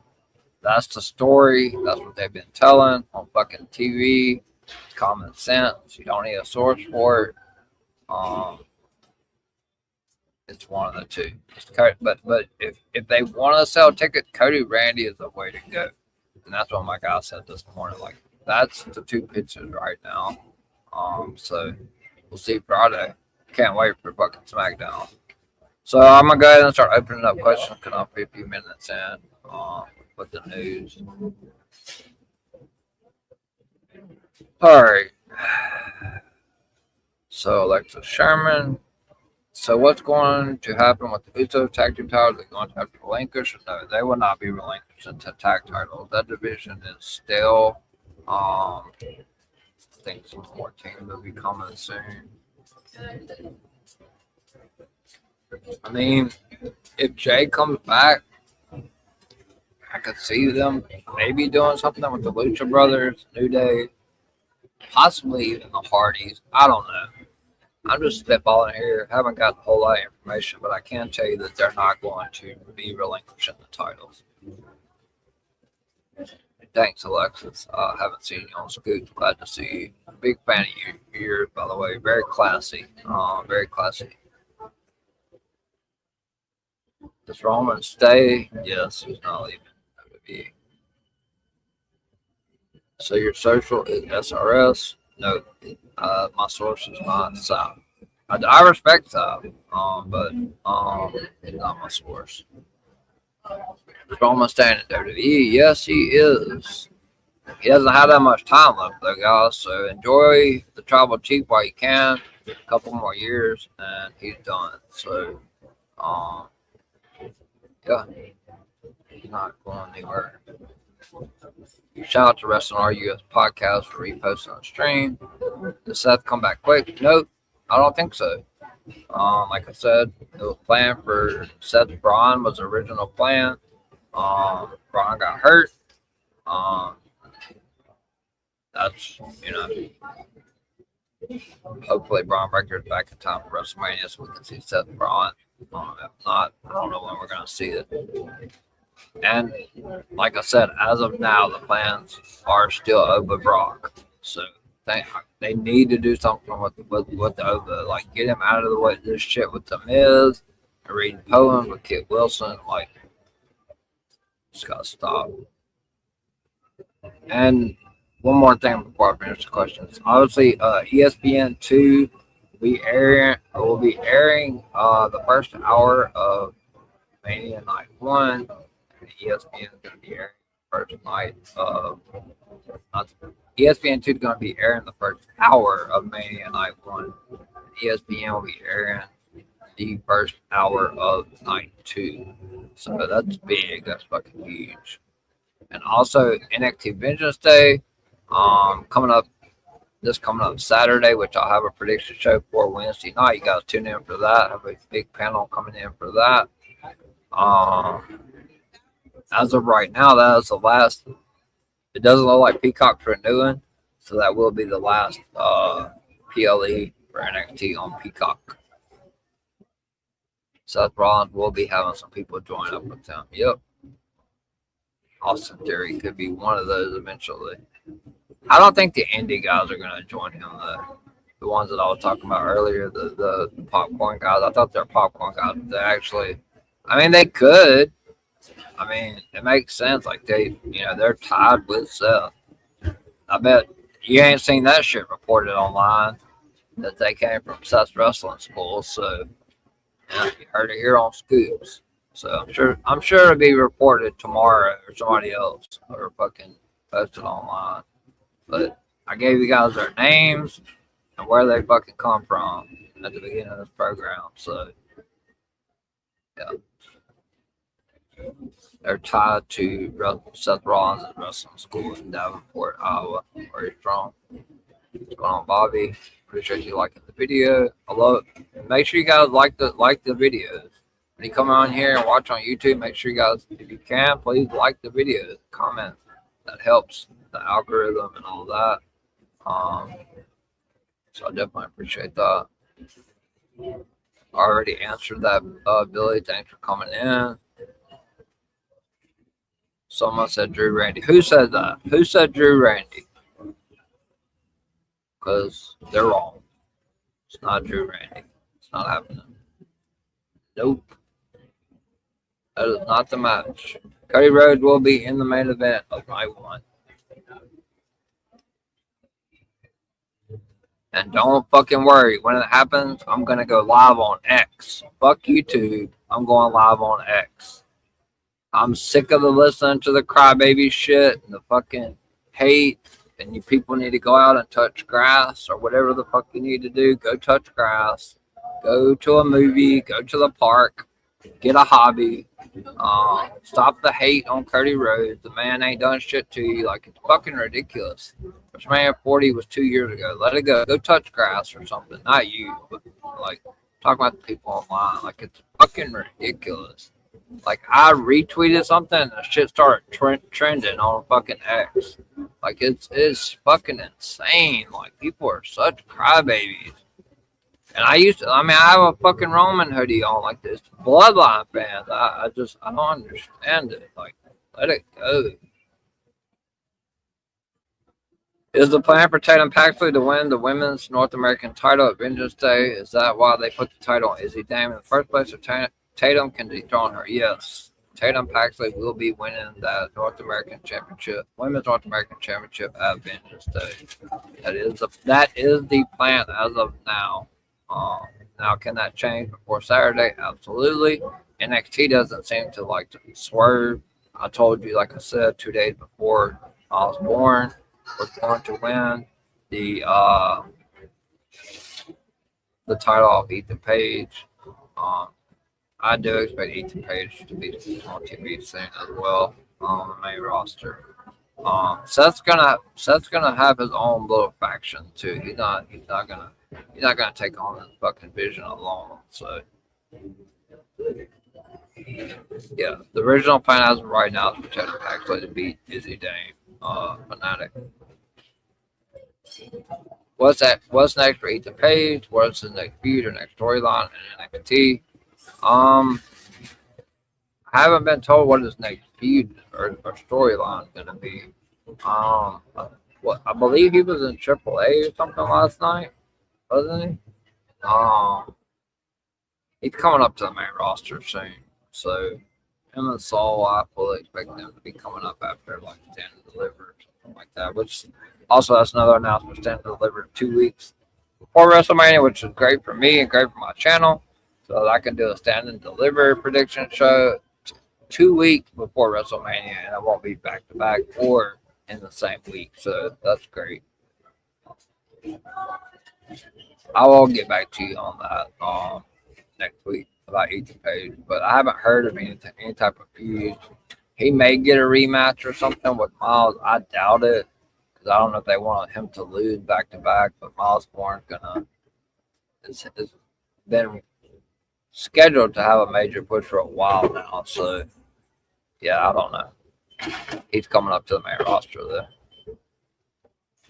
That's the story. That's what they've been telling on fucking TV. It's common sense. You don't need a source for it. It's one of the two. But if they want to sell tickets, Cody Randy is the way to go. And that's what my guy said this morning. Like, that's the two pitches right now. So we'll see Friday. Can't wait for fucking SmackDown. So I'm gonna go ahead and start opening up questions because I'll be a few minutes in with the news. All right. So Alexa Sherman. So what's going to happen with the Uso tag team titles? They're going to have to relinquish? No, they will not be relinquished into tag titles. That division is still. I think some more teams will be coming soon. I mean, if Jay comes back, I could see them maybe doing something with the Lucha Brothers, New Day, possibly even the Hardys. I don't know. I'm just spitballing here. Haven't got a whole lot of information, but I can tell you that they're not going to be relinquishing the titles. Thanks, Alexis. Haven't seen you on Scoot. Glad to see you. Big fan of yours, by the way. Very classy. Very classy. Does Roman stay? Yes, he's not leaving WWE. So your social is SRS? No, my source is not South. I respect South, but it's not my source. Is Roman staying in WWE? Yes, he is. He doesn't have that much time left, though, guys. So enjoy the tribal chief while you can. A couple more years, and he's done. So, yeah, he's not going anywhere. Shout out to Wrestling RUS podcast for reposting on stream. Did Seth come back quick? Nope, I don't think so. Like I said, it was planned for Seth Braun was the original plan. Braun got hurt. That's, hopefully Braun Breaker's back in time for WrestleMania so we can see Seth Braun. If not, I don't know when we're going to see it. And like I said, as of now, the plans are still over Brock. So they need to do something with the over. Like, get him out of the way of this shit with The Miz and Reed Poland with Kit Wilson. Like, just got to stop. And one more thing before I finish the questions. Obviously, ESPN2 will be airing the first hour of Mania Night 1. ESPN is going to be airing the first night of. ESPN2 is going to be airing the first hour of Mania Night 1. ESPN will be airing the first hour of Night 2. So that's big. That's fucking huge. And also NXT Vengeance Day coming up Saturday, which I'll have a prediction show for Wednesday night. You guys tune in for that. I have a big panel coming in for that. As of right now, that is the last. It doesn't look like Peacock's renewing, so that will be the last PLE for NXT on Peacock. Seth Rollins will be having some people join up with him. Yep. Austin Theory could be one of those eventually. I don't think the indie guys are going to join him, though. The ones that I was talking about earlier, the popcorn guys. I thought they're popcorn guys. But they actually, they could. It makes sense. Like, they're tied with Seth. I bet you ain't seen that shit reported online that they came from Seth's wrestling school. So, you heard it here on Scoops. So I'm sure it'll be reported tomorrow or somebody else or fucking posted online. But I gave you guys their names and where they fucking come from at the beginning of this program. So, yeah. They're tied to Seth Rollins' wrestling school in Davenport, Iowa, where he's from. What's going on, Bobby? Appreciate you liking the video. I love it. Make sure you guys like the videos. When you come on here and watch on YouTube, make sure you guys, if you can, please like the videos, comment. That helps the algorithm and all that. So I definitely appreciate that. I already answered that, Billy. Thanks for coming in. Someone said Drew Randy. Who said that? Who said Drew Randy? Because they're wrong. It's not Drew Randy. It's not happening. Nope. That is not the match. Cody Rhodes will be in the main event of Night 1. And don't fucking worry. When it happens, I'm going to go live on X. Fuck YouTube. I'm going live on X. I'm sick of the listening to the crybaby shit and the fucking hate and you people need to go out and touch grass or whatever the fuck you need to do. Go touch grass. Go to a movie. Go to the park. Get a hobby. Stop the hate on Cody Rhodes. The man ain't done shit to you. Like, it's fucking ridiculous. WrestleMania 40 was 2 years ago. Let it go. Go touch grass or something. Not you, but like talking about the people online. Like, it's fucking ridiculous. Like, I retweeted something and the shit started trending on fucking X. Like, it's fucking insane. Like, people are such crybabies. And I have a fucking Roman hoodie on, like this Bloodline fans. I don't understand it. Like, let it go. Is the plan for Tatum Paxley to win the women's North American title at Vengeance Day? Is that why they put the title on Izzy Dame in the first place? Or Tatum can dethrone her? Yes. Tatum Paxley will be winning that North American Championship, Women's North American Championship at Vengeance Day. That is the plan as of now. Now, can that change before Saturday? Absolutely. NXT doesn't seem to like to swerve. I told you, like I said, 2 days before I was born going to win the title of Ethan Page. I do expect Ethan Page to be on TV soon as well on the main roster. Seth's gonna have his own little faction too. He's not gonna take on this fucking Vision alone. So yeah, the original plan as of right now is for Tatum Paxley to beat Izzy Dame, Fanatic. What's next for Ethan Page? What's the next feud or next storyline in NXT? I haven't been told what his next feud or storyline is gonna be. I believe he was in AAA or something last night, wasn't he? He's coming up to the main roster soon, so him and Saul, I fully expect them to be coming up after like Stand and Deliver or something like that. Which also, that's another announcement. Stand and Deliver 2 weeks before WrestleMania, which is great for me and great for my channel, so that I can do a Stand and Deliver prediction show 2 weeks before WrestleMania, and it won't be back to back or in the same week. So that's great. I will get back to you on that next week about Ethan Page, but I haven't heard of any type of feud. He may get a rematch or something with Miles. I doubt it, because I don't know if they want him to lose back to back. But Miles Bourne's has been scheduled to have a major push for a while now. So yeah, I don't know. He's coming up to the main roster though.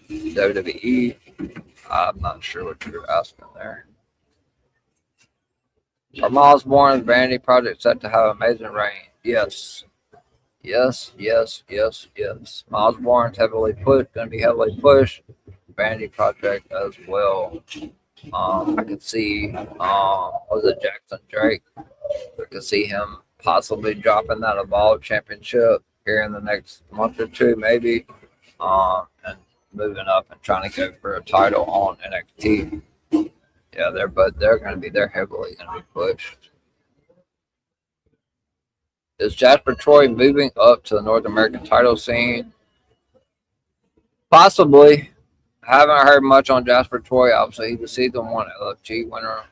WWE, I'm not sure what you're asking there. Are Miles Bourne's Vanity Project set to have an amazing reign? Yes. Yes. Miles Bourne's going to be heavily pushed. Vanity Project as well. I could see, was it Jackson Drake? I could see him possibly dropping that Evolve Championship here in the next month or two, maybe, and moving up and trying to go for a title on NXT. Yeah, they're heavily going to be pushed. Is Jasper Troy moving up to the North American title scene? Possibly. I haven't heard much on Jasper Troy. Obviously, he's the season 1 LFG winner.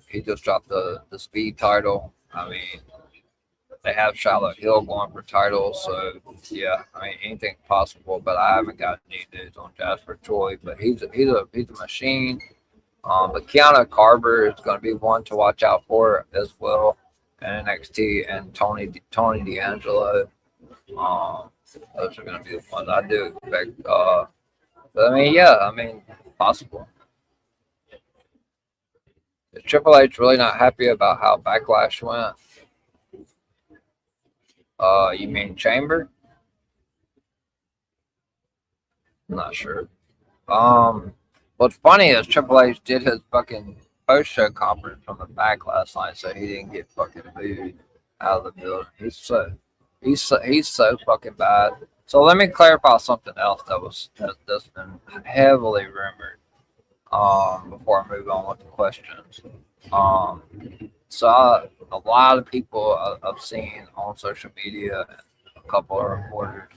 He just dropped the speed title. I mean, they have Charlotte Hill going for titles, so yeah, I mean, anything's possible. But I haven't got any news on Jasper Troy. But he's a machine. But Kiana Carver is going to be one to watch out for as well. And NXT and Tony D'Angelo. Those are going to be the ones I do expect. But I mean, yeah, I mean, possible. Is Triple H really not happy about how Backlash went? You mean Chamber? I'm not sure. What's funny is Triple H did his fucking post-show conference from the back last night, so he didn't get fucking booed out of the building. He's so fucking bad. So let me clarify something else that's been heavily rumored. Before I move on with the questions. So a lot of people I've seen on social media, and a couple of reporters,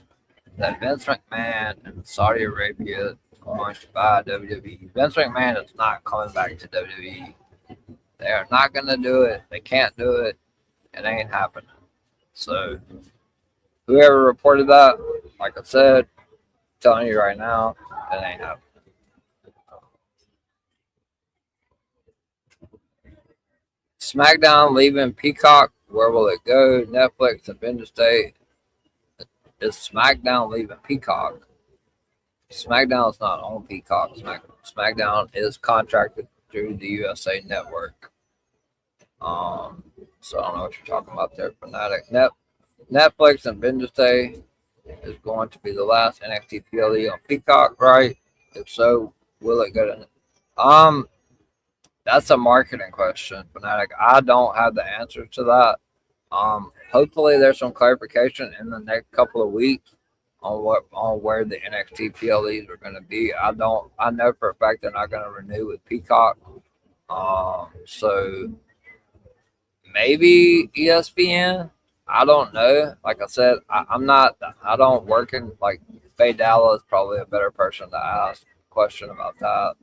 that Vince McMahon and Saudi Arabia is going to buy WWE. Vince McMahon is not coming back to WWE. They are not going to do it. They can't do it. It ain't happening. So, whoever reported that, like I said, I'm telling you right now, it ain't happening. SmackDown leaving Peacock. Where will it go? Netflix and Wednesday. Is SmackDown leaving Peacock? SmackDown is not on Peacock. SmackDown is contracted through the USA Network. So I don't know what you're talking about there, Fanatic. Netflix and Wednesday is going to be the last NXT PLE on Peacock, right? If so, will it go to? That's a marketing question, Fanatic. I don't have the answer to that. Hopefully there's some clarification in the next couple of weeks on where the NXT PLEs are going to be. I know for a fact they're not going to renew with Peacock. So maybe ESPN. I don't know. Like I said, I don't work in, like, Faye Dalla is probably a better person to ask a question about that.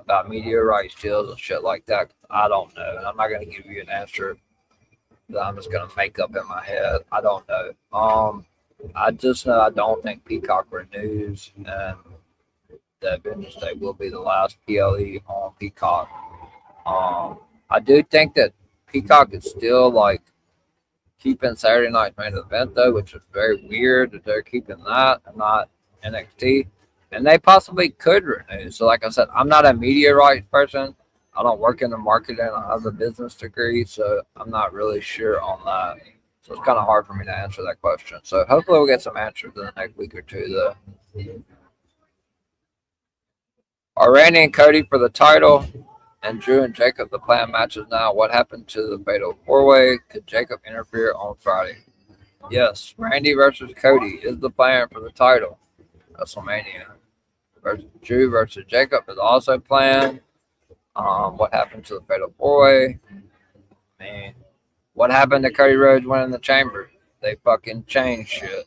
About media rights deals and shit like that. I don't know. And I'm not going to give you an answer that I'm just going to make up in my head. I don't know. I just know I don't think Peacock renews, and that Wednesday will be the last PLE on Peacock. I do think that Peacock is still, like, keeping Saturday Night's Main Event, though, which is very weird that they're keeping that and not NXT. And they possibly could renew. So, like I said, I'm not a media rights person. I don't work in the marketing. I have a business degree, so I'm not really sure on that. So it's kind of hard for me to answer that question. So hopefully we'll get some answers in the next week or two, though. Are Randy and Cody for the title? And Drew and Jacob the plan matches now. What happened to the Fatal 4-Way? Could Jacob interfere on Friday? Yes, Randy versus Cody is the plan for the title. WrestleMania. Drew versus Jacob is also planned. What happened to the Fatal 4-Way? I mean, what happened to Cody Rhodes winning the Chamber? They fucking changed shit.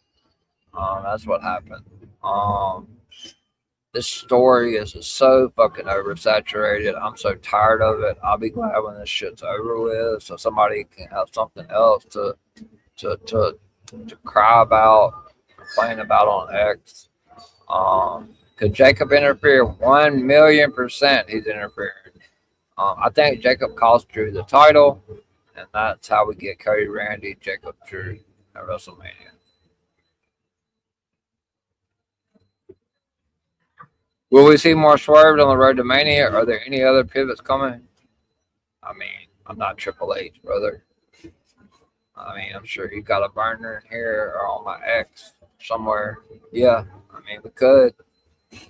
That's what happened. This story is just so fucking oversaturated. I'm so tired of it. I'll be glad when this shit's over with, so somebody can have something else to cry about, complain about on X. Could Jacob interfere? 1,000,000% he's interfering. I think Jacob cost Drew the title, and that's how we get Cody, Randy, Jacob, Drew at WrestleMania. Will we see more swerves on the road to Mania? Are there any other pivots coming? I mean, I'm not Triple H, brother. I mean, I'm sure he got a burner in here or on my X somewhere. Yeah, I mean, we could.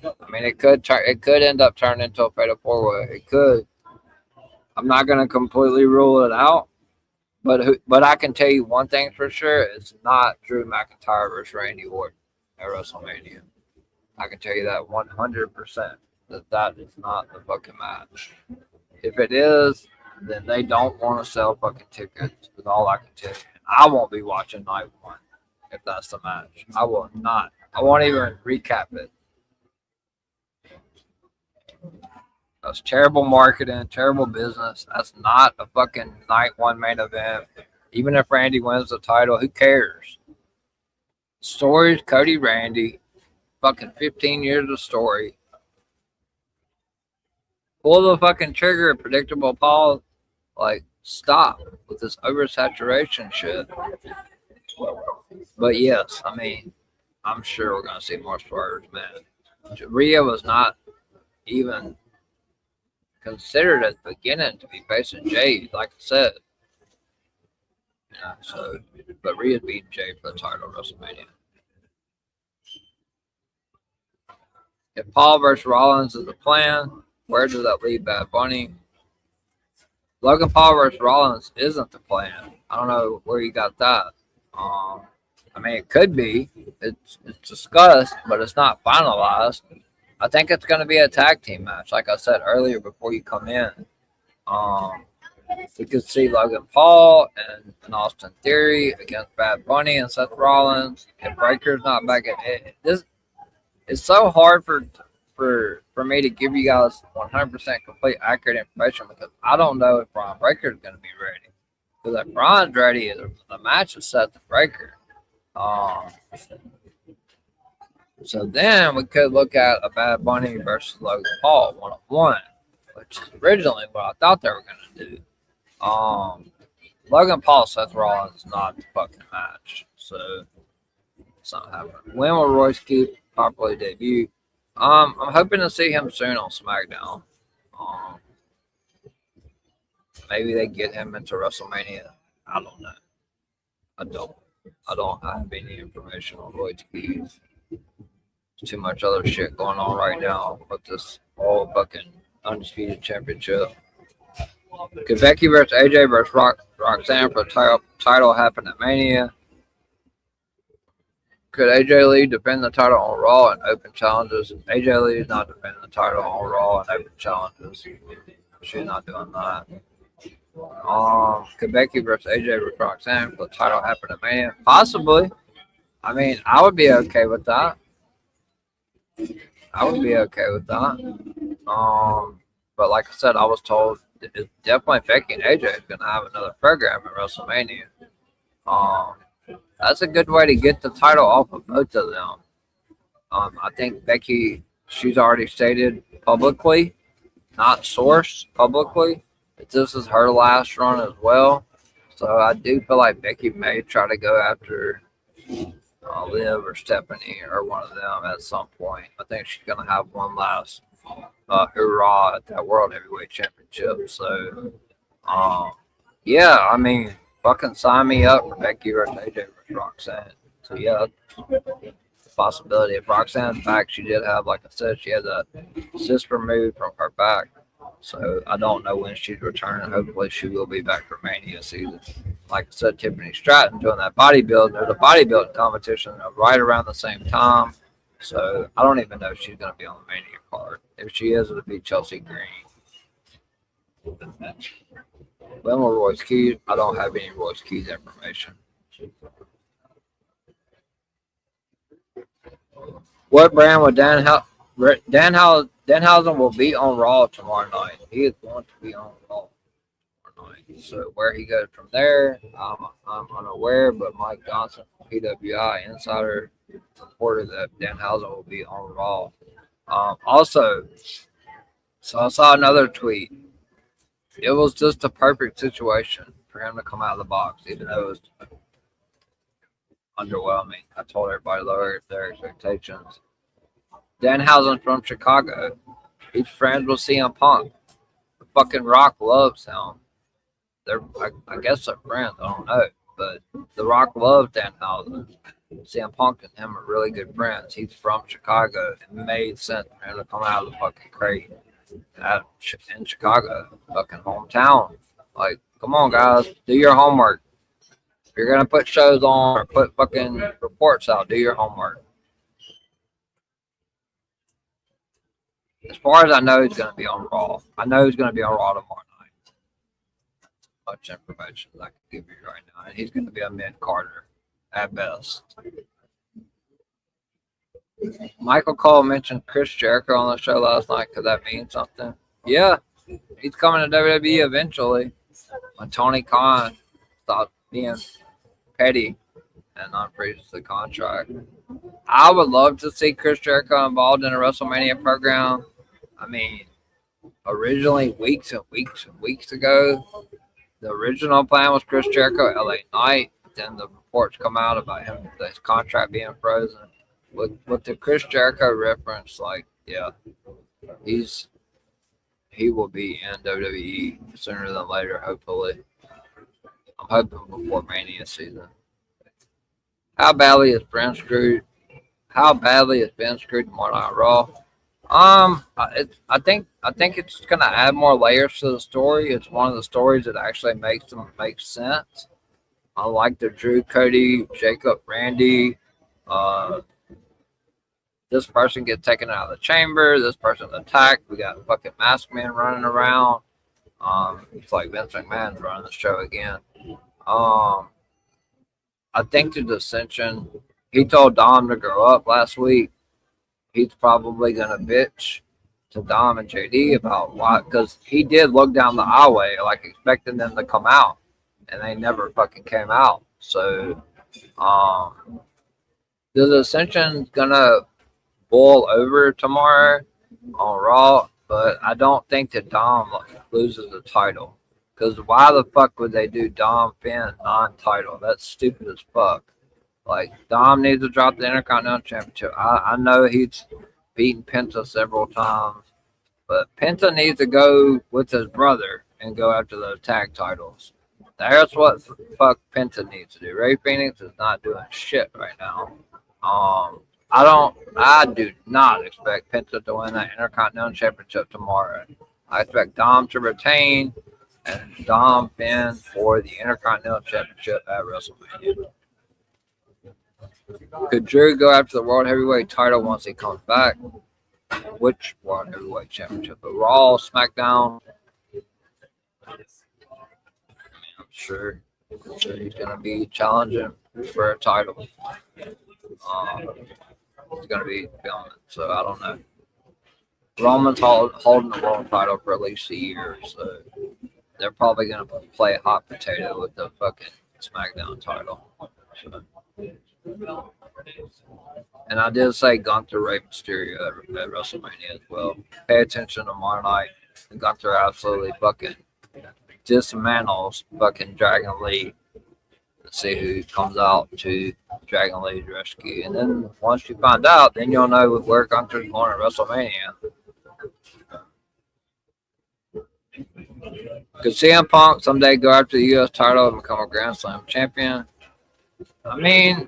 I mean, it could end up turning into a Fatal 4-Way. It could. I'm not going to completely rule it out, but I can tell you one thing for sure: it's not Drew McIntyre versus Randy Orton at WrestleMania. I can tell you that 100% that is not the fucking match. If it is, then they don't want to sell fucking tickets. Is all I can tell you. I won't be watching night one if that's the match. I will not. I won't even recap it. That's terrible marketing, terrible business. That's not a fucking night one main event. Even if Randy wins the title, who cares? Stories, Cody, Randy. Fucking 15 years of story. Pull the fucking trigger, predictable pause. Like, stop with this oversaturation shit. But yes, I mean, I'm sure we're going to see more swerves, man. Rhea was not even considered at the beginning to be facing Jade, like I said. So, but Rhea's beating Jade for the title of WrestleMania. If Paul versus Rollins is the plan, where does that leave Bad Bunny? Logan Paul versus Rollins isn't the plan. I don't know where you got that. I mean, it could be. It's discussed, but it's not finalized. I think it's going to be a tag team match, like I said earlier before you come in. We could see Logan Paul and Austin Theory against Bad Bunny and Seth Rollins. If Breaker's not back at it, this it's so hard for me to give you guys 100% complete accurate information because I don't know if Brian Breaker is going to be ready. Because if Brian's ready, the match is set to Breaker. So then we could look at a Bad Bunny versus Logan Paul 1-on-1, which is originally what I thought they were going to do. Logan Paul, Seth Rollins is not the fucking match, so it's not happening. When will Royce Keith properly debut? I'm hoping to see him soon on SmackDown. Maybe they get him into WrestleMania. I don't know. I don't have any information on Royce Keith. There's too much other shit going on right now with this whole fucking undisputed championship. Could Becky versus AJ versus Roxanne for the title happen at Mania? Could AJ Lee defend the title on Raw and open challenges? AJ Lee is not defending the title on Raw and open challenges. She's not doing that. Could Becky versus AJ versus Roxanne for the title happen at Mania? Possibly. I mean, I would be okay with that. But like I said, I was told it's definitely Becky and AJ is going to have another program at WrestleMania. That's a good way to get the title off of both of them. I think Becky, she's already stated publicly, not sourced publicly, that this is her last run as well. So I do feel like Becky may try to go after Liv or Stephanie or one of them at some point. I think she's going to have one last hurrah at that World Heavyweight Championship. So, yeah, I mean, fucking sign me up for Becky versus AJ versus Roxanne. So, yeah, the possibility. If Roxanne's back, she did have, like I said, she had that cyst removed from her back. So, I don't know when she's returning. Hopefully, she will be back for Mania season. Like I said, Tiffany Stratton doing that bodybuilding. There's a bodybuilding competition right around the same time. So, I don't even know if she's going to be on the Mania card. If she is, it'll be Chelsea Green. When will Royce Keys? I don't have any Royce Keys information. What brand will Danhausen will be on Raw tomorrow night? He is going to be on Raw tomorrow night. So where he goes from there, I'm unaware. But Mike Johnson from PWI Insider reported that Danhausen will be on Raw. Also, so I saw another tweet. It was just a perfect situation for him to come out of the box, even though it was underwhelming. I told everybody to lower their expectations. Danhausen from Chicago. He's friends with CM Punk. The fucking Rock loves him. I guess they're friends. I don't know. But The Rock loves Danhausen. CM Punk and him are really good friends. He's from Chicago. It made sense for him to come out of the fucking crate in Chicago, fucking hometown. Like, come on, guys, do your homework. If you're gonna put shows on or put fucking reports out, do your homework. As far as I know, he's gonna be on Raw. I know he's gonna be on Raw tomorrow night. Much information I can give you right now, and he's gonna be a mid-carder at best. Michael Cole mentioned Chris Jericho on the show last night. Could that mean something? Yeah, he's coming to WWE eventually. When Tony Khan stopped being petty and not breaches the contract. I would love to see Chris Jericho involved in a WrestleMania program. I mean, originally weeks and weeks ago, the original plan was Chris Jericho, LA Knight. Then the reports come out about him, his contract being frozen. With the Chris Jericho reference, like, yeah, he will be in WWE sooner than later, hopefully. I'm hoping before Mania season. How badly is Ben screwed? How badly has Ben screwed tomorrow night Raw? I think it's gonna add more layers to the story. It's one of the stories that actually makes sense. I like the Drew, Cody, Jacob, Randy. This person gets taken out of the chamber. This person's attacked. We got fucking masked men running around. It's like Vince McMahon's running the show again. I think the dissension. He told Dom to grow up last week. He's probably gonna bitch to Dom and JD about why, because he did look down the aisleway like expecting them to come out, and they never fucking came out. So, the dissension's gonna boil over tomorrow on Raw, but I don't think that Dom loses the title. Because why the fuck would they do Dom Finn non-title? That's stupid as fuck. Like, Dom needs to drop the Intercontinental Championship. I know he's beaten Penta several times, but Penta needs to go with his brother and go after those tag titles. That's what fuck Penta needs to do. Ray Phoenix is not doing shit right now. I do not expect Penta to win that Intercontinental Championship tomorrow. I expect Dom to retain and Dom Finn for the Intercontinental Championship at WrestleMania. Could Drew go after the World Heavyweight title once he comes back? Which World Heavyweight Championship? The Raw, SmackDown? I'm sure he's going to be challenging for a title. He's going to be filming, so I don't know. Roman's holding the world title for at least a year, so they're probably going to play hot potato with the fucking SmackDown title. So. And I did say Gunther, Rey Mysterio at WrestleMania as well. Pay attention tomorrow night. Gunther absolutely fucking dismantles fucking Dragon Lee. Let's see who comes out to Dragon Lee's rescue. And then once you find out, then you'll know where Gunther's going at WrestleMania. Could CM Punk someday go after the U.S. title and become a Grand Slam champion? I mean,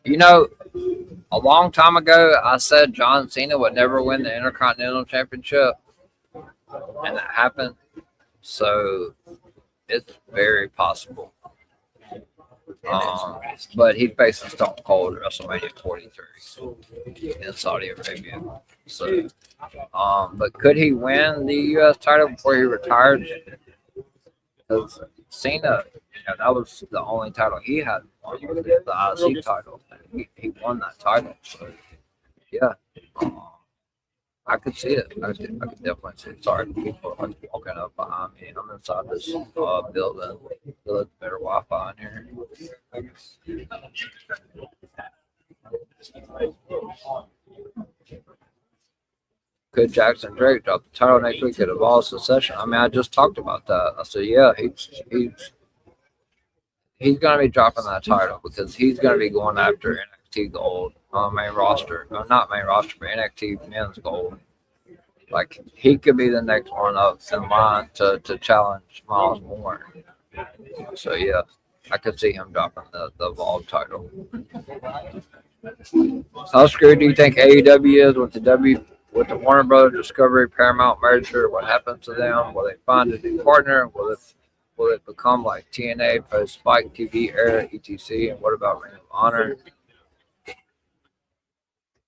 you know, a long time ago, I said John Cena would never win the Intercontinental Championship, and that happened. So it's very possible. But he faces Stone Cold at WrestleMania 43 in Saudi Arabia. So, but could he win the U.S. title before he retired? Because Cena, that was the only title he had won, was the IC title. He won that title. So, yeah, I could see it. I could definitely see it. Sorry, people are walking up behind me. I'm inside this building. There's better Wi-Fi in here. Could Jackson Drake drop the title next week at Evolve Succession? I mean, I just talked about that. I said, yeah, he's going to be dropping that title because he's going to be going after NXT Gold main roster. No, not main roster, but NXT Men's Gold. Like, he could be the next one up in line to challenge Miles Moore. So, yeah, I could see him dropping the Evolve title. How screwed do you think AEW is with the Warner Brothers Discovery Paramount merger? What happens to them? Will they find a new partner? Will it become like TNA post Spike TV era, etc.? And what about Ring of Honor?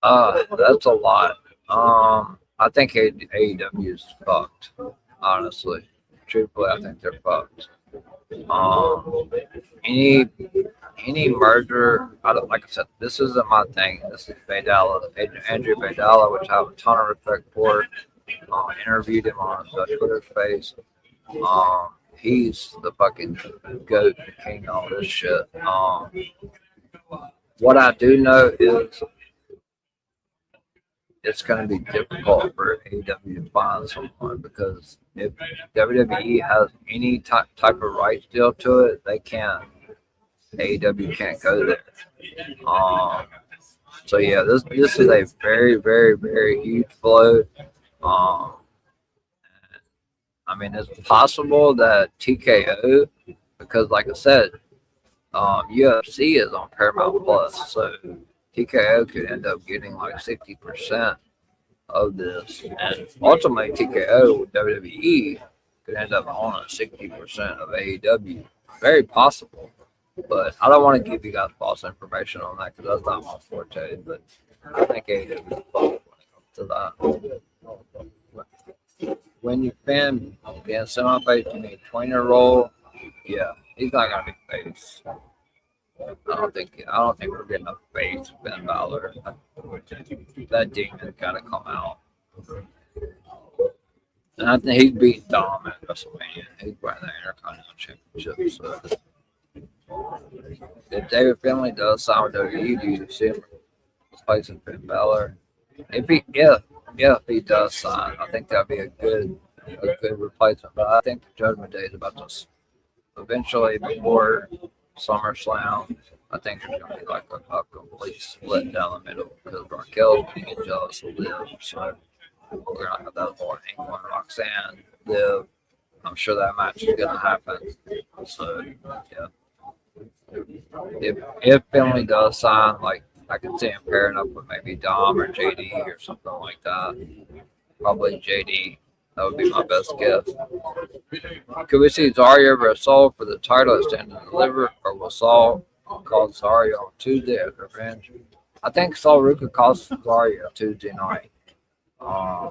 That's a lot. I think AEW is fucked. Honestly, truthfully, I think they're fucked. Any merger, like I said, this isn't my thing. This is Andrew Baydala, which I have a ton of respect for. Interviewed him on the Twitter space. He's the fucking goat, the king of all this shit. What I do know is it's going to be difficult for AEW to find someone, because if WWE has any type of rights deal to it, they can't. AEW can't go there. So yeah, this is a very, very, very huge blow. I mean, it's possible that TKO, because like I said, UFC is on Paramount Plus, so TKO could end up getting like 60% of this, and ultimately TKO with WWE could end up owning 60% of AEW. Very possible, but I don't want to give you guys false information on that because that's not my forte. But I think AEW is close when it comes to that. when you Finn being semi-face, you need tweener roll. Yeah, he's not gonna be face. I don't think we're getting a face Ben Balor. That demon gotta come out. And I think he's beat Dom at WrestleMania. He's winning the Intercontinental Championship. So if David Finlay does sign with WWE, do you see him replacing Finn Balor? If he does sign, I think that'd be a good replacement. But I think the Judgment Day is about to eventually before SummerSlam. I think there's gonna be like a complete split down the middle because Raquel's gonna get jealous of Liv, so we're gonna have that more England, Roxanne, Liv. I'm sure that match is gonna happen. So yeah, if Finlay does sign, like I can see him pairing up with maybe Dom or JD or something like that. Probably JD. That would be my best guess. Could we see Zarya versus Saul for the title at Stand and Deliver, or will Saul call Zarya on Tuesday at revenge? I think Saul Ruka calls Zarya Tuesday night. I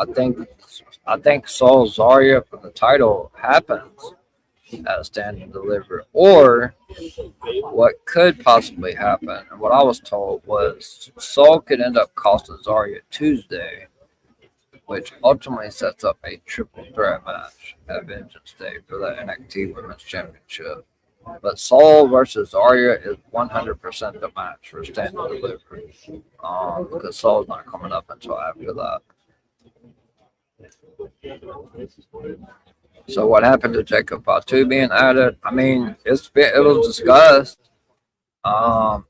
think Saul Zarya for the title happens at Stand and Deliver, or what could possibly happen, and what I was told was Saul could end up costing Zarya Tuesday, which ultimately sets up a triple threat match at Vengeance Day for the NXT Women's Championship. But Saul versus Zarya is 100% the match for Stand and Deliver, because Saul's not coming up until after that. So what happened to Jacob Fatu being added? I mean, it was discussed.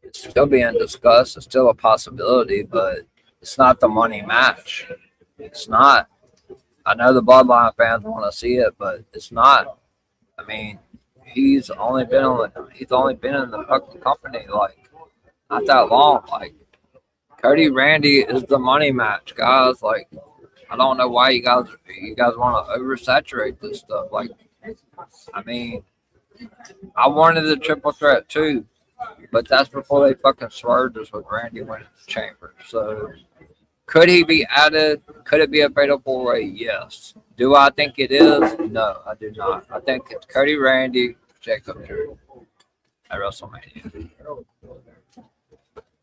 It's still being discussed. It's still a possibility, but it's not the money match. It's not. I know the Bloodline fans want to see it, but it's not. I mean, he's only been in the fucking company like not that long. Like Cody Randy is the money match, guys. Like I don't know why you guys want to oversaturate this stuff. Like I mean, I wanted the triple threat too, but that's before they fucking swerved us with Randy winning the chamber. So could he be added? Could it be a fatal four-way? Yes. Do I think it is? No, I do not. I think it's Cody Randy, Jacob Drew at WrestleMania.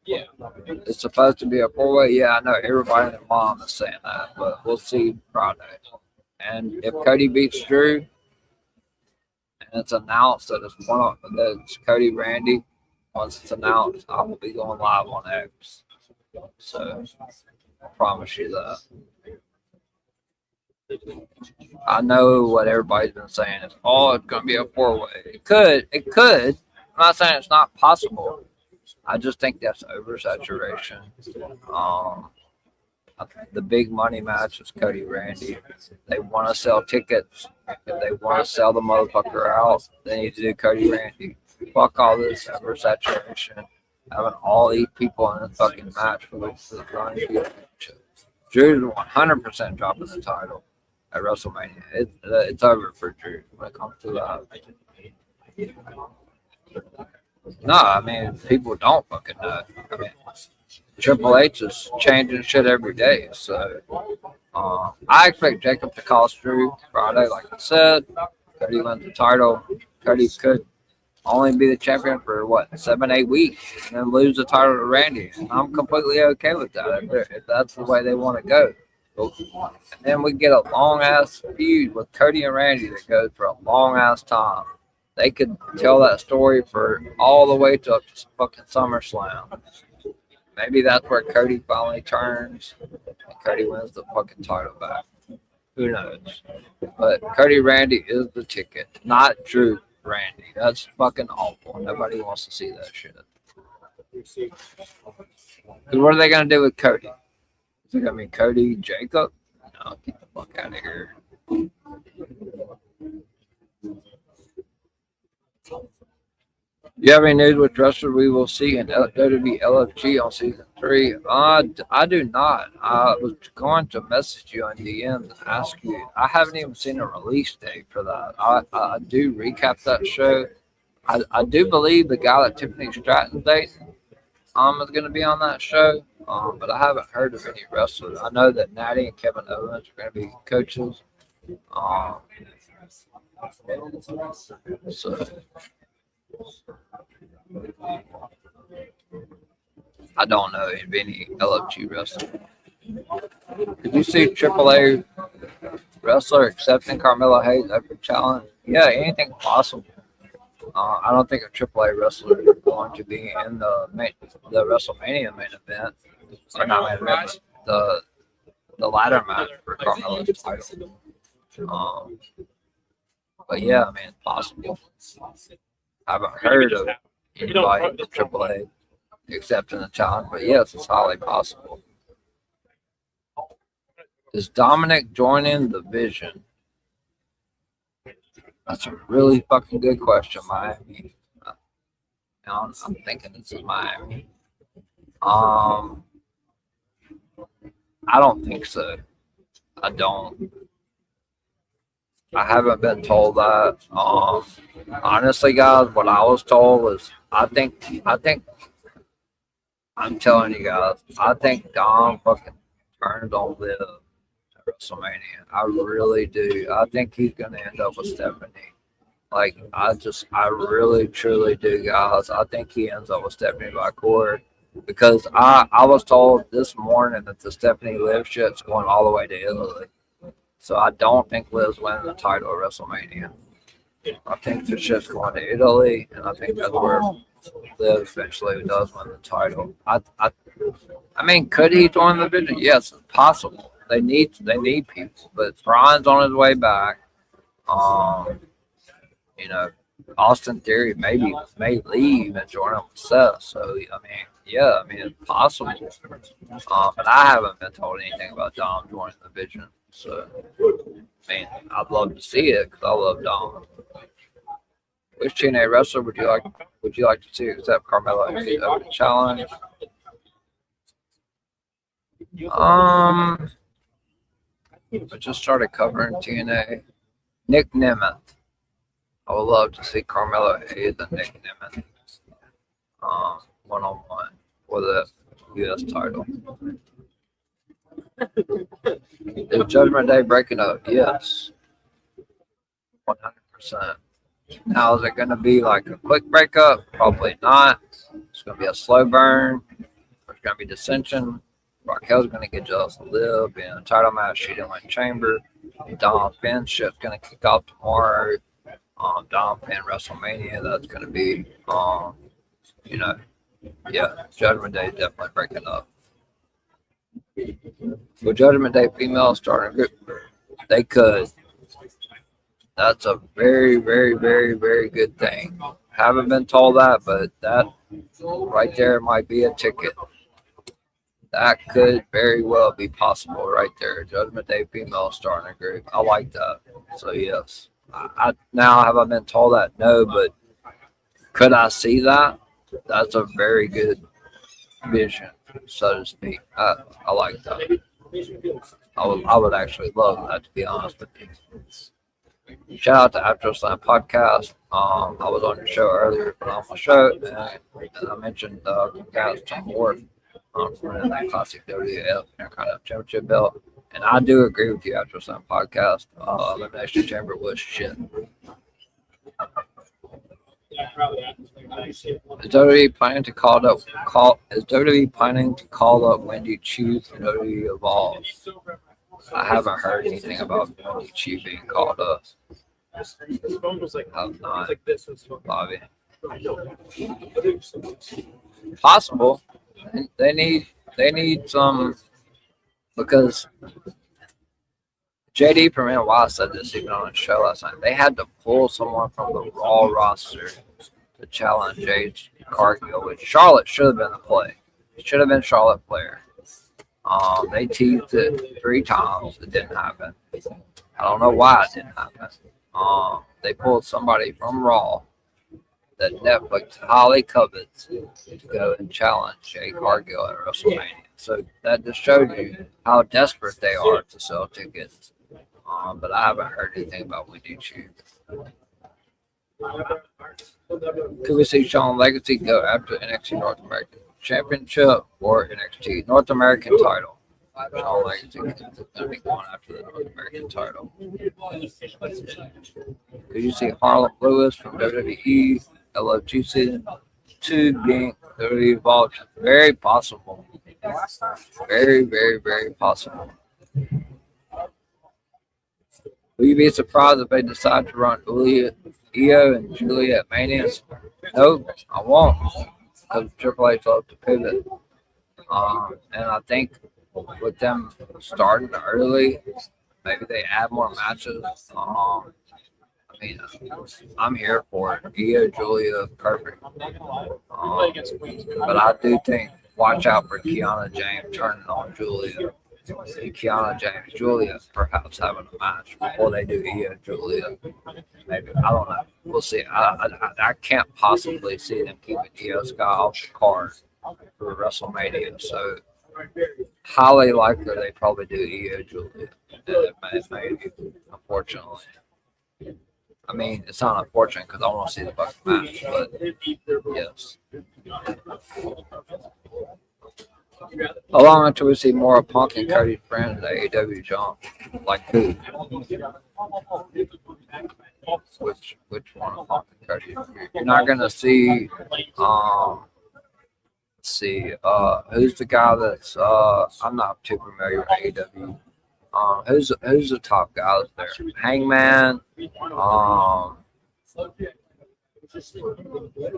Yeah. It's supposed to be a four-way. Yeah, I know everybody and their mom is saying that, but we'll see Friday. And if Cody beats Drew, and it's announced that it's Cody Randy, once it's announced, I will be going live on X. So I promise you that. I know what everybody's been saying is, it's going to be a four-way. It could. I'm not saying it's not possible. I just think that's oversaturation. The big money match is Cody Randy. They want to sell tickets. If they want to sell the motherfucker out, they need to do Cody Randy. Fuck all this oversaturation. Having all these people in the fucking match for the Grand Championship. Drew's 100% dropping the title at WrestleMania. It's over for Drew when it comes to that. No, I mean, people don't fucking know. I mean, Triple H is changing shit every day. So I expect Jacob to cost Drew Friday, like I said. Cody wins the title. Cody could only be the champion for 7-8 weeks and then lose the title to Randy. And I'm completely okay with that if that's the way they want to go. And then we get a long ass feud with Cody and Randy that goes for a long ass time. They could tell that story for all the way to fucking SummerSlam. Maybe that's where Cody finally turns and Cody wins the fucking title back. Who knows? But Cody Randy is the ticket, not Drew Randy. That's fucking awful. Nobody wants to see that shit. Because what are they going to do with Cody? Is it going to be Cody Jacob? No, get the fuck out of here. You have any news with wrestler we will see in WWE LFG on season 3? I do not. I was going to message you on DMs and ask you. I haven't even seen a release date for that. I do recap that show. I do believe the guy that Tiffany Stratton's dating is going to be on that show. But I haven't heard of any wrestlers. I know that Natty and Kevin Owens are going to be coaches. Um, so I don't know of any LFG wrestlers. Did you see AAA wrestler accepting Carmelo Hayes' open challenge? Yeah, anything's possible. I don't think a AAA wrestler is going to be in the WrestleMania main event, or not main event, but the ladder match for Carmelo's title. But yeah, I mean, it's possible. I haven't heard of anybody in AAA accepting the challenge, but yes, it's highly possible. Is Dominic joining the Vision? That's a really fucking good question, Miami. I'm thinking this is Miami. I don't think so. I don't. I haven't been told that. Honestly, guys, what I was told was I think I'm telling you guys, I think Dom fucking turned on Liv at WrestleMania. I really do. I think he's gonna end up with Stephanie. Like I really truly do, guys. I think he ends up with Stephanie by cord. Because I was told this morning that the Stephanie Liv shit's going all the way to Italy. So I don't think Liv's winning the title at WrestleMania. I think the shit's going to Italy, and I think that's where Liv eventually does win the title. I mean, could he join the Vision? Yes, it's possible. They need people, but Brian's on his way back. You know, Austin Theory may leave and join up with Seth. So I mean, yeah, I mean it's possible. But I haven't been told anything about Dom joining the Vision. So I mean, I'd love to see it because I love Dom. Which TNA wrestler would you like to see accept Carmelo Open challenge? I just started covering TNA. Nick Nemeth. I would love to see Carmelo Hayes and Nick Nemeth one-on-one for the U.S. title. Is Judgment Day breaking up? Yes. 100%. Now, is it going to be like a quick breakup? Probably not. It's going to be a slow burn. There's going to be dissension. Raquel's going to get jealous of Liv in a title match. She didn't win Chamber. Dom Finn shit's going to kick off tomorrow. Dom Finn WrestleMania. That's going to be, Judgment Day definitely breaking up. With Judgment Day female starting group, they could. That's a very, very, very, very good thing. Haven't been told that, but that right there might be a ticket. That could very well be possible right there. Judgment Day female starting a group. I like that. So yes. Now have I been told that? No, but could I see that? That's a very good vision, so to speak. I like that. I would actually love that, to be honest with you. Shout out to After Slam Podcast. I was on your show earlier, on my show, and I mentioned congrats to Ward for winning that classic WWF Intercontinental Championship belt. And I do agree with you, After Slam Podcast. Elimination Chamber was shit. Is WWE planning to call up Wendy Chu for WWE Evolve? I haven't heard anything about Wendy Chu being called up. I'm not, Bobby. Possible. They need some, because JD from NY said this even on the show last night. They had to pull someone from the Raw roster to challenge Jade Cargill, which Charlotte should have been the play. It should have been Charlotte Flair. They teased it 3 times. It didn't happen. I don't know why it didn't happen. They pulled somebody from Raw that Netflix highly covets to go and challenge Jade Cargill at WrestleMania. So that just showed you how desperate they are to sell tickets. But I haven't heard anything about Wendy Chu. Could we see Shawn Legacy go after NXT North American Championship or NXT North American title. All NXT is gonna be going after the North American title. Could you see Harlem Lewis from WWE, LFGC 2 being WWE involved? Very possible. Very, very, very possible. Will you be surprised if they decide to run Io and Julia at Mania? Nope, I won't. Because Triple H loves to pivot. And I think with them starting early, maybe they add more matches. I mean, I'm here for it. Io, Julia, perfect. But I do think, watch out for Kiana James turning on Julia. Kiana James, Julia, perhaps having a match before they do Io, Julia. Maybe, I don't know. We'll see. I can't possibly see them keeping Io Sky off the card for WrestleMania. So, highly likely they probably do Io, Julia. Maybe, unfortunately. I mean, it's not unfortunate because I want to see the fucking match, but yes. How long until we see more of Punk and Cody's friends at AEW, John? Like who? Which one of Punk and Cody? You're not gonna see. Let's see. Who's the guy that's? I'm not too familiar with AEW. Who's the top guys there? Hangman.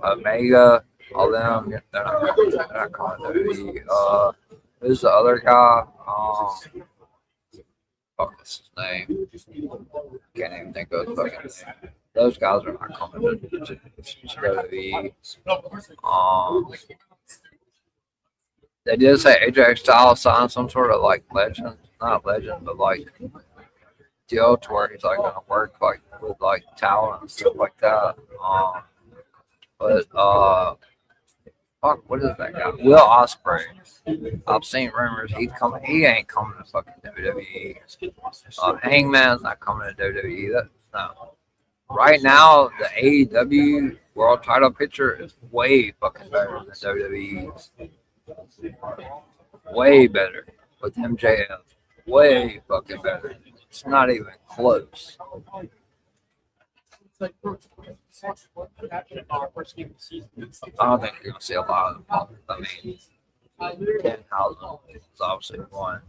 Omega. All them, they're not calling WWE. Who's the other guy? What's his name? Can't even think of his fucking name. Those guys are not coming to WWE. They did say AJ Styles signed some sort of like legend, not legend, but like deal to where he's like gonna work like with like talent and stuff like that. But fuck, what is that guy? Will Ospreay. I've seen rumors he's coming. He ain't coming to fucking WWE. Hangman's not coming to WWE. No. Right now, the AEW world title picture is way fucking better than WWE's. Way better with MJF. Way fucking better. It's not even close. I don't think you're gonna see a lot of them. I mean, Danhausen is obviously one.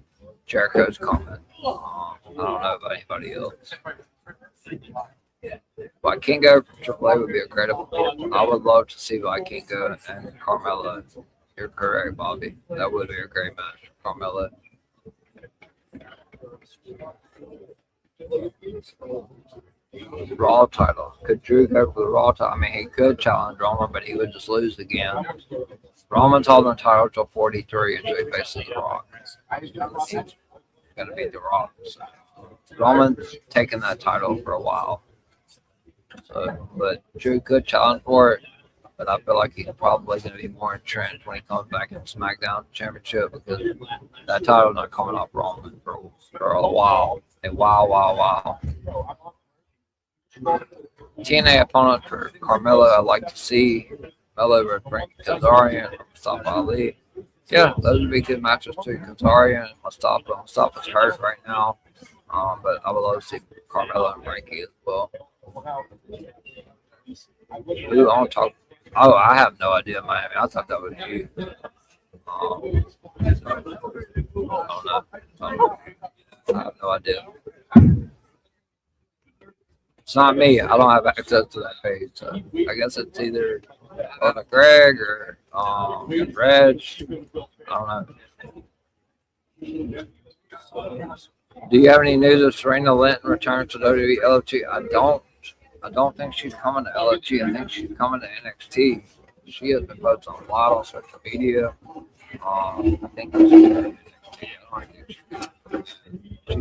Jericho's coming. I don't know about anybody else. Vikingo from Triple A would be a credible. I would love to see Vikingo and Carmella. You're correct, Bobby. That would be a great match. Carmella. Raw title. Could Drew go for the Raw title? I mean, he could challenge Roman, but he would just lose again. Roman's holding the title till 43 until he faces The Rock. He's going to beat The Rock. So. Roman's taking that title for a while. So, but Drew could challenge for it, but I feel like he's probably going to be more entrenched when he comes back in SmackDown Championship because that title's not coming off Roman for a while. A while. TNA opponent for Carmella, I'd like to see Melo over Frankie Kazarian or Mustafa Ali. Yeah, those would be good matches too. Kazarian and Mustafa. Mustafa's hurt right now, but I would love to see Carmella and Frankie as well. Who on top? Oh, I have no idea, Miami. I thought that was you. I have no idea. It's not me. I don't have access to that page. So I guess it's either Greg or Reg. I don't know. Do you have any news of Serena Linton returns to WWE LFG? I don't think she's coming to LFG. I think she's coming to NXT. She has been posting a lot on social media. I think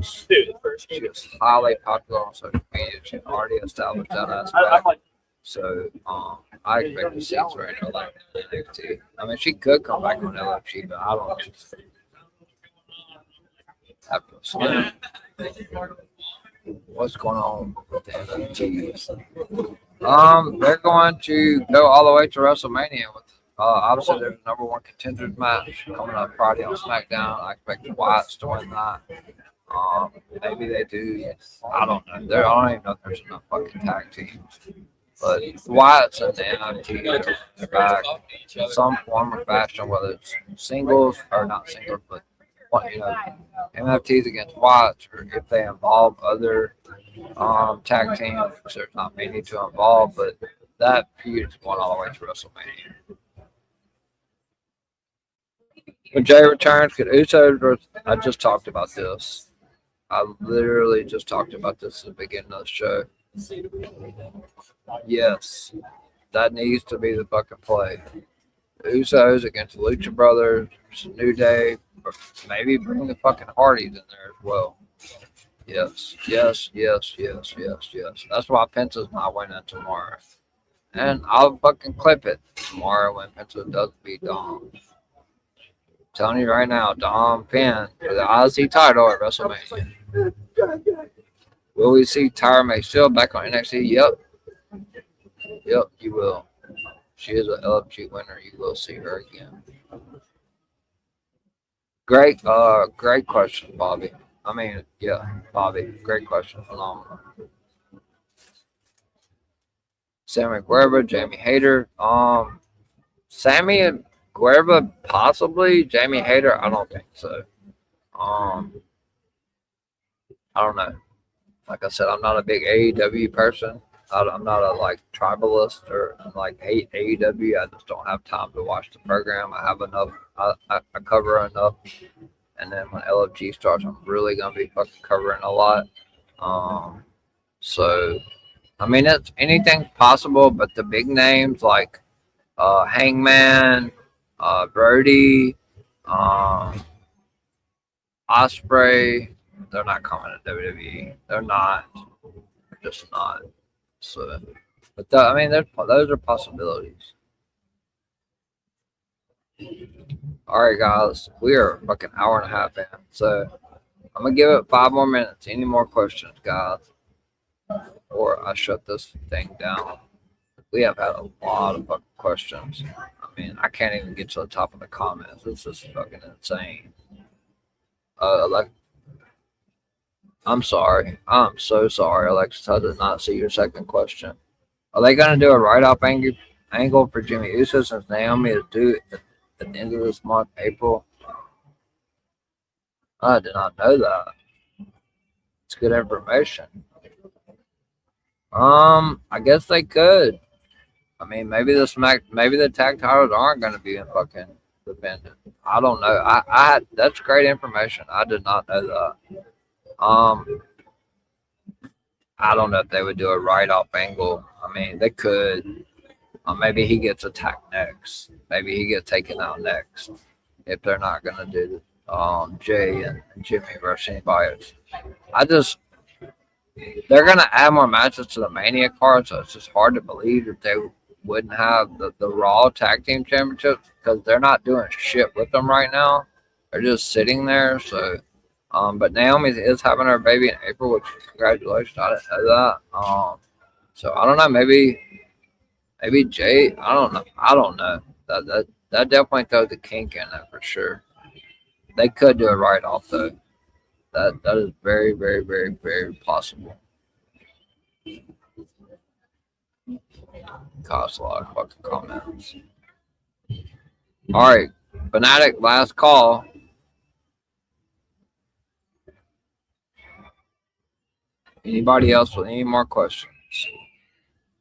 she is highly popular on social media. She already established that aspect. So I expect to see Serena Linton in NXT. I mean, she could come back on LFG, but I don't think so. What's going on with the NXT? They're going to go all the way to WrestleMania with Obviously, there's a number one contenders match coming up Friday on SmackDown. I expect the Wyatts to win that. Maybe they do. I don't know. I don't even know if there's enough fucking tag teams. But the Wyatts and the NXT are back in some form or fashion, whether it's singles or not singles, but MFTs against Wyatts, or if they involve other tag teams, which there's not many to involve, but that feud is going all the way to WrestleMania. When Jay returns, could Usos? I just talked about this. I literally just talked about this at the beginning of the show. Yes, that needs to be the fucking play. The Usos against the Lucha Brothers, New Day, or maybe bring the fucking Hardys in there as well. Yes. That's why Penta's not winning tomorrow. And I'll fucking clip it tomorrow when Penta does beat Dom. Telling you right now, Dom Penn for the IC title at WrestleMania. Will we see Tyra May still back on NXT? Yep, you will. She is an LFG winner. You will see her again. Great question, Bobby. Bobby. Great question. Phenomenal. Sammy Guevara, Jamie Hayter. Sammy and Guevara, possibly. Jamie Hayter, I don't think so. I don't know. Like I said, I'm not a big AEW person. I'm not a tribalist or hate AEW. I just don't have time to watch the program. I have enough. I cover enough. And then when LFG starts, I'm really gonna be fucking covering a lot. So I mean, it's anything possible, but the big names like Hangman, Brody, Ospreay, they're not coming to WWE. They're not. They're just not. So, but those are possibilities. All right, guys, we are a fucking hour and a half in, so I'm gonna give it 5 more minutes. Any more questions, guys? Or I shut this thing down. We have had a lot of fucking questions. I mean, I can't even get to the top of the comments. This is fucking insane. I'm sorry. I'm so sorry, Alexis. I did not see your second question. Are they gonna do a write-off angle for Jimmy Uso since Naomi is due at the end of this month, April? I did not know that. It's good information. I guess they could. I mean, maybe the tag titles aren't going to be in fucking defendant. I don't know. That's great information. I did not know that. I don't know if they would do a write-off angle. I mean, they could. Maybe he gets attacked next. Maybe he gets taken out next. If they're not going to do Jay and Jimmy versus anybody else. They're going to add more matches to the Mania card, so it's just hard to believe that they wouldn't have the Raw Tag Team Championships because they're not doing shit with them right now. They're just sitting there. So, but Naomi is having her baby in April, which congratulations. I didn't know that. So I don't know. Maybe Jay. I don't know. That definitely throws the kink in that for sure. They could do it right off though. That is very, very, very, very possible. Cost a lot of fucking comments. All right, Fanatic, last call. Anybody else with any more questions?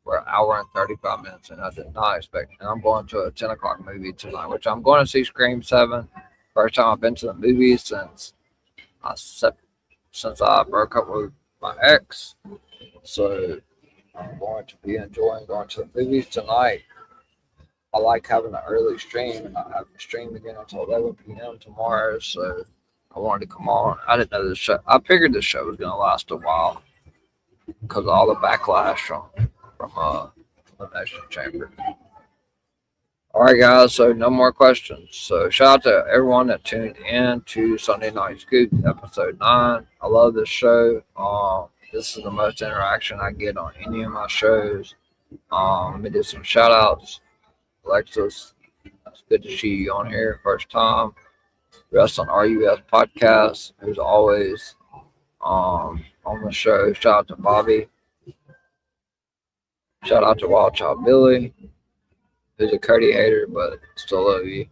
We're an hour and 35 minutes, and I did not expect. And I'm going to a 10 o'clock movie tonight, which I'm going to see Scream 7. First time I've been to the movies since I broke up with my ex. So I'm going to be enjoying going to the movies tonight. I like having an early stream and not having to stream again until 11 p.m. tomorrow. So I wanted to come on. I didn't know this show. I figured this show was going to last a while because of all the backlash from Elimination Chamber. All right, guys, so no more questions. So shout out to everyone that tuned in to Sunday Night Scoop, episode 9. I love this show. This is the most interaction I get on any of my shows. Let me do some shout outs. Alexis, It's good to see you on here. First time. Wrestling RUS podcast, who's always on the show. Shout out to Bobby. Shout out to Wild Child Billy, who's a Cody hater, but still love you.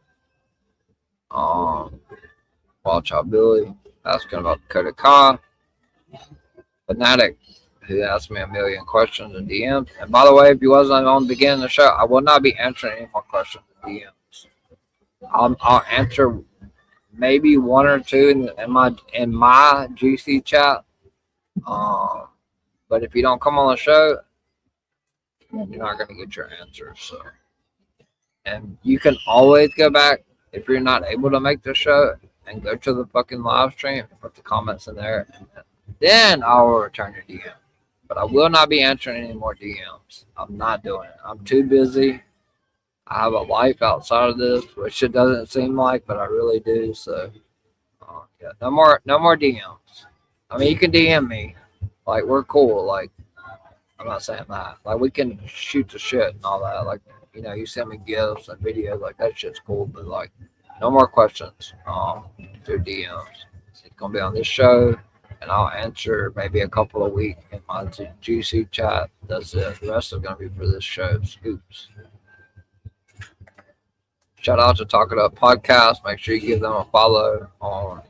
Wild Child Billy, asking about Dakota Kai. Fanatic, who asked me a million questions in DMs. And by the way, if you wasn't on the beginning of the show, I will not be answering any more questions in DMs. I'll answer maybe one or two in my GC chat. But if you don't come on the show, you're not gonna get your answers. So, and you can always go back if you're not able to make the show and go to the fucking live stream, put the comments in there, and then I will return your DM. But I will not be answering any more DMs. I'm not doing it. I'm too busy. I have a life outside of this, which it doesn't seem like, but I really do. So, yeah, no more DMs. I mean, you can DM me, like we're cool. Like, I'm not saying that. Like, we can shoot the shit and all that. Like, you know, you send me gifts and videos, like that shit's cool. But like, no more questions through DMs. It's gonna be on this show, and I'll answer maybe a couple of weeks in my GC chat. That's it. The rest is gonna be for this show. Scoops. Shout out to Talk It Up Podcast. Make sure you give them a follow on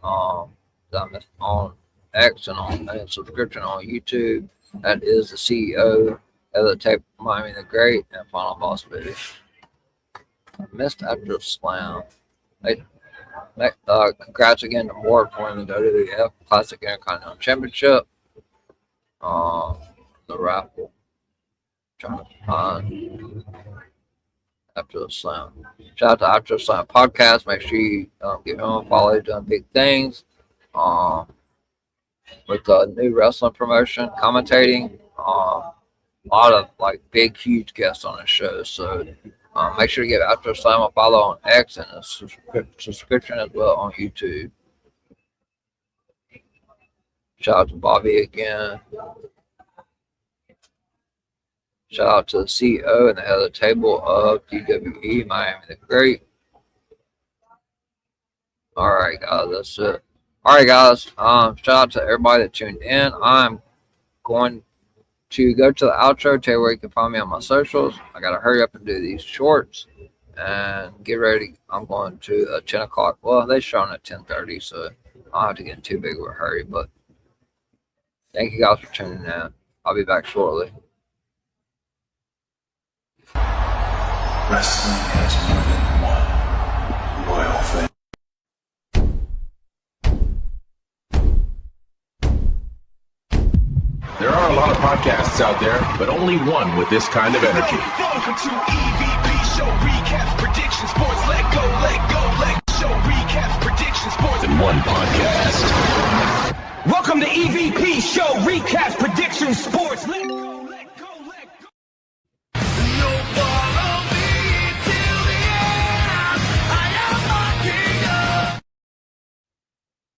X and subscription on YouTube. That is the CEO of the Tape Miami the Great and Final Boss Baby. Missed after Slam. Congrats again to Ward for winning the WWF Classic Intercontinental Championship. The raffle. Trying to find After the Slam. Shout out to After the Slam Podcast. Make sure you give him a follow. He's done big things. With the new wrestling promotion, commentating. A lot of like big, huge guests on his show. So make sure to give After the Slam a follow on X and a subscription as well on YouTube. Shout out to Bobby again. Shout out to the CEO and the head of the table of WWE Miami the Great. All right, guys, that's it. All right, guys. Shout out to everybody that tuned in. I'm going to go to the outro, tell you where you can find me on my socials. I gotta hurry up and do these shorts and get ready. I'm going to 10 o'clock. Well, they're showing at 10:30, so I don't have to get in too big of a hurry. But thank you guys for tuning in. I'll be back shortly. Wrestling has more than one royal family. There are a lot of podcasts out there, but only one with this kind of energy. Welcome to EVP Show Recap Prediction Sports. Let go, show recap prediction sports In one podcast. Welcome to EVP Show Recap Prediction Sports. Let go.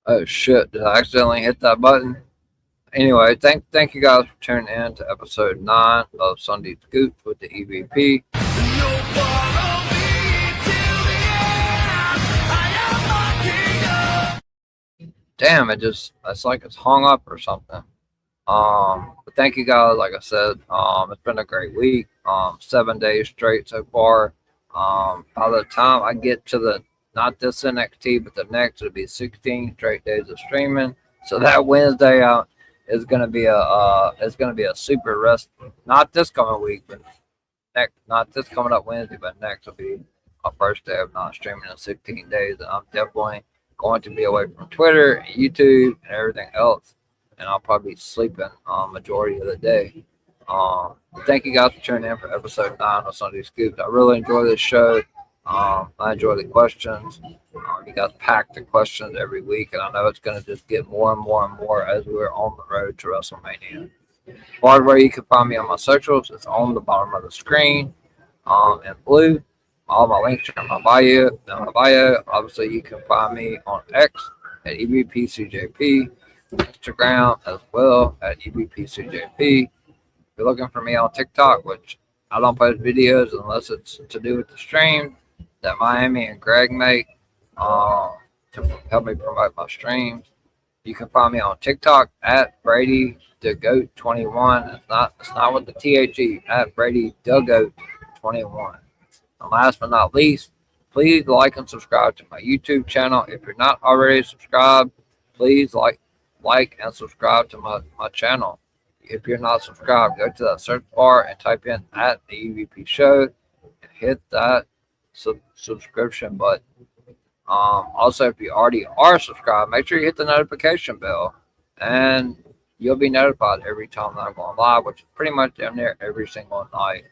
Oh shit! Did I accidentally hit that button? Anyway, thank you guys for tuning in to episode 9 of Sunday Scoop with the EVP. Damn, it's like it's hung up or something. But thank you guys. Like I said, it's been a great week. 7 days straight so far. By the time I get to not this NXT, but the next, it'll be 16 straight days of streaming. So that Wednesday is gonna be a super rest. Not this coming week, but next. Not this coming up Wednesday, but next will be my first day of not streaming in 16 days, and I'm definitely going to be away from Twitter and YouTube and everything else, and I'll probably be sleeping majority of the day. Thank you guys for tuning in for episode 9 of Sunday Scoops. I really enjoy this show. I enjoy the questions. You guys pack the questions every week, and I know it's going to just get more and more and more as we're on the road to WrestleMania. As far as where you can find me on my socials, it's on the bottom of the screen in blue. All my links are in my bio. Obviously, you can find me on X at EVPCJP, Instagram as well at EVPCJP. If you're looking for me on TikTok, which I don't post videos unless it's to do with the stream, that Miami and Greg make to help me promote my streams. You can find me on TikTok at Brady the Goat 21. It's not with the THE, at Brady the Goat 21. And last but not least, please like and subscribe to my YouTube channel. If you're not already subscribed, please like and subscribe to my channel. If you're not subscribed, go to that search bar and type in at the EVP Show and hit that subscription button. Also, if you already are subscribed, make sure you hit the notification bell, and you'll be notified every time that I'm going live, which is pretty much damn near every single night.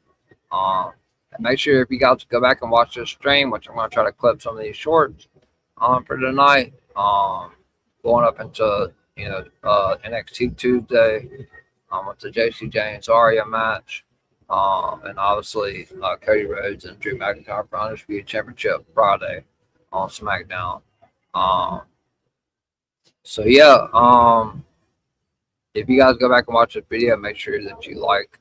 And make sure if you guys go back and watch this stream, which I'm going to try to clip some of these shorts for tonight, going up into NXT Tuesday with the JCJ and Zarya match, and obviously Cody Rhodes and Drew McIntyre for Undisputed Championship Friday on SmackDown. So yeah, if you guys go back and watch this video, make sure that you like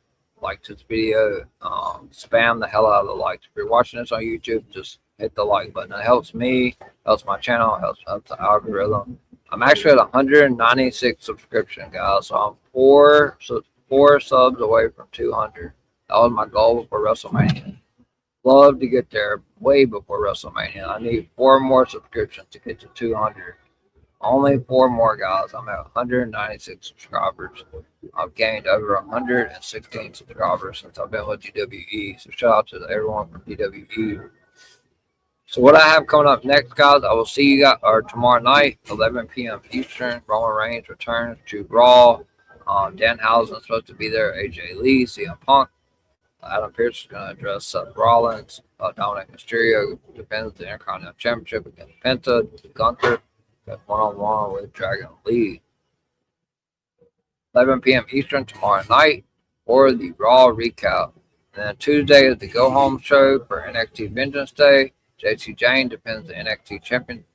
this video, spam the hell out of the likes. If you're watching this on YouTube, just hit the like button. It helps me, helps my channel, helps the algorithm. I'm actually at 196 subscriptions, guys, so I'm four subs away from 200. That was my goal before WrestleMania. Love to get there way before WrestleMania. I need 4 more subscriptions to get to 200. Only 4 more, guys. I'm at 196 subscribers. I've gained over 116 subscribers since I've been with DWE. So shout out to everyone from DWE. So what I have coming up next, guys, I will see you guys tomorrow night, 11 p.m. Eastern. Roman Reigns returns to Raw. Danhausen is supposed to be there. AJ Lee, CM Punk. Adam Pearce is going to address Seth Rollins. Dominic Mysterio defends the Intercontinental Championship against Penta. Gunther one-on-one with Dragon Lee. 11 p.m. Eastern tomorrow night for the Raw recap. And then Tuesday is the go-home show for NXT Vengeance Day. JC Jane defends the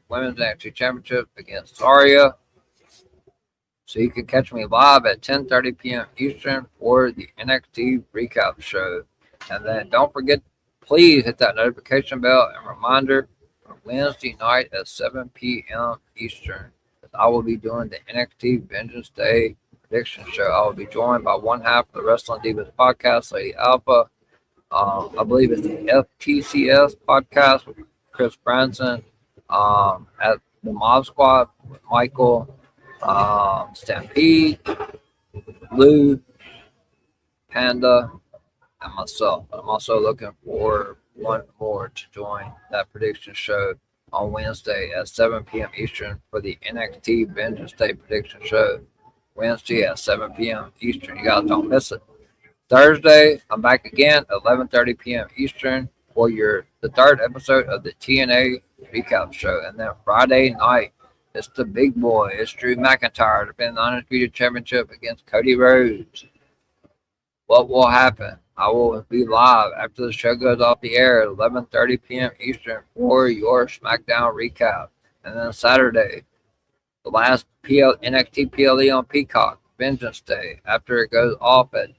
Women's NXT Championship against Zarya. So you can catch me live at 10:30 p.m. Eastern for the NXT recap show. And then don't forget, please hit that notification bell and reminder for Wednesday night at 7 p.m. Eastern. I will be doing the NXT Vengeance Day prediction show. I will be joined by one half of the Wrestling Divas podcast, Lady Alpha. I believe it's the FTCS podcast with Chris Branson, at the Mob Squad with Michael, Stampede, Lou, Panda, and myself. I'm also looking for one more to join that prediction show on Wednesday at 7 p.m. Eastern for the NXT Vengeance Day prediction show. Wednesday at 7 p.m. Eastern. You guys don't miss it. Thursday, I'm back again at 11:30 p.m. Eastern for the 3rd episode of the TNA recap show. And then Friday night, it's the big boy. It's Drew McIntyre defending the Undisputed Championship against Cody Rhodes. What will happen? I will be live after the show goes off the air at 11:30 p.m. Eastern for your SmackDown recap. And then Saturday, the last NXT PLE on Peacock, Vengeance Day. After it goes off at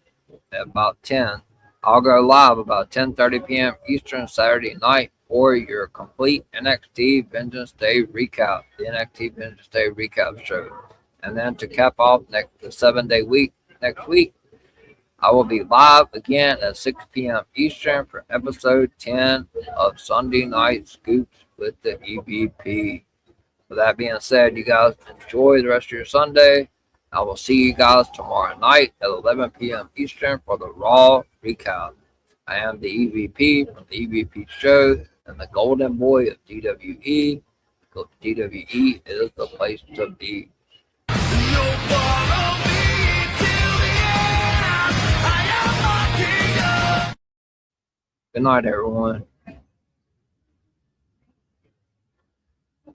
about 10, I'll go live about 10:30 p.m. Eastern Saturday night for your complete NXT Vengeance Day recap, the NXT Vengeance Day recap show. And then to cap off the 7-day week next week, I will be live again at 6 p.m. Eastern for episode 10 of Sunday Night Scoops with the EVP. With that being said, you guys enjoy the rest of your Sunday. I will see you guys tomorrow night at 11 p.m. Eastern for the Raw recap. I am the EVP from the EVP Show and the Golden Boy of DWE. DWE is the place to be. Good night, everyone.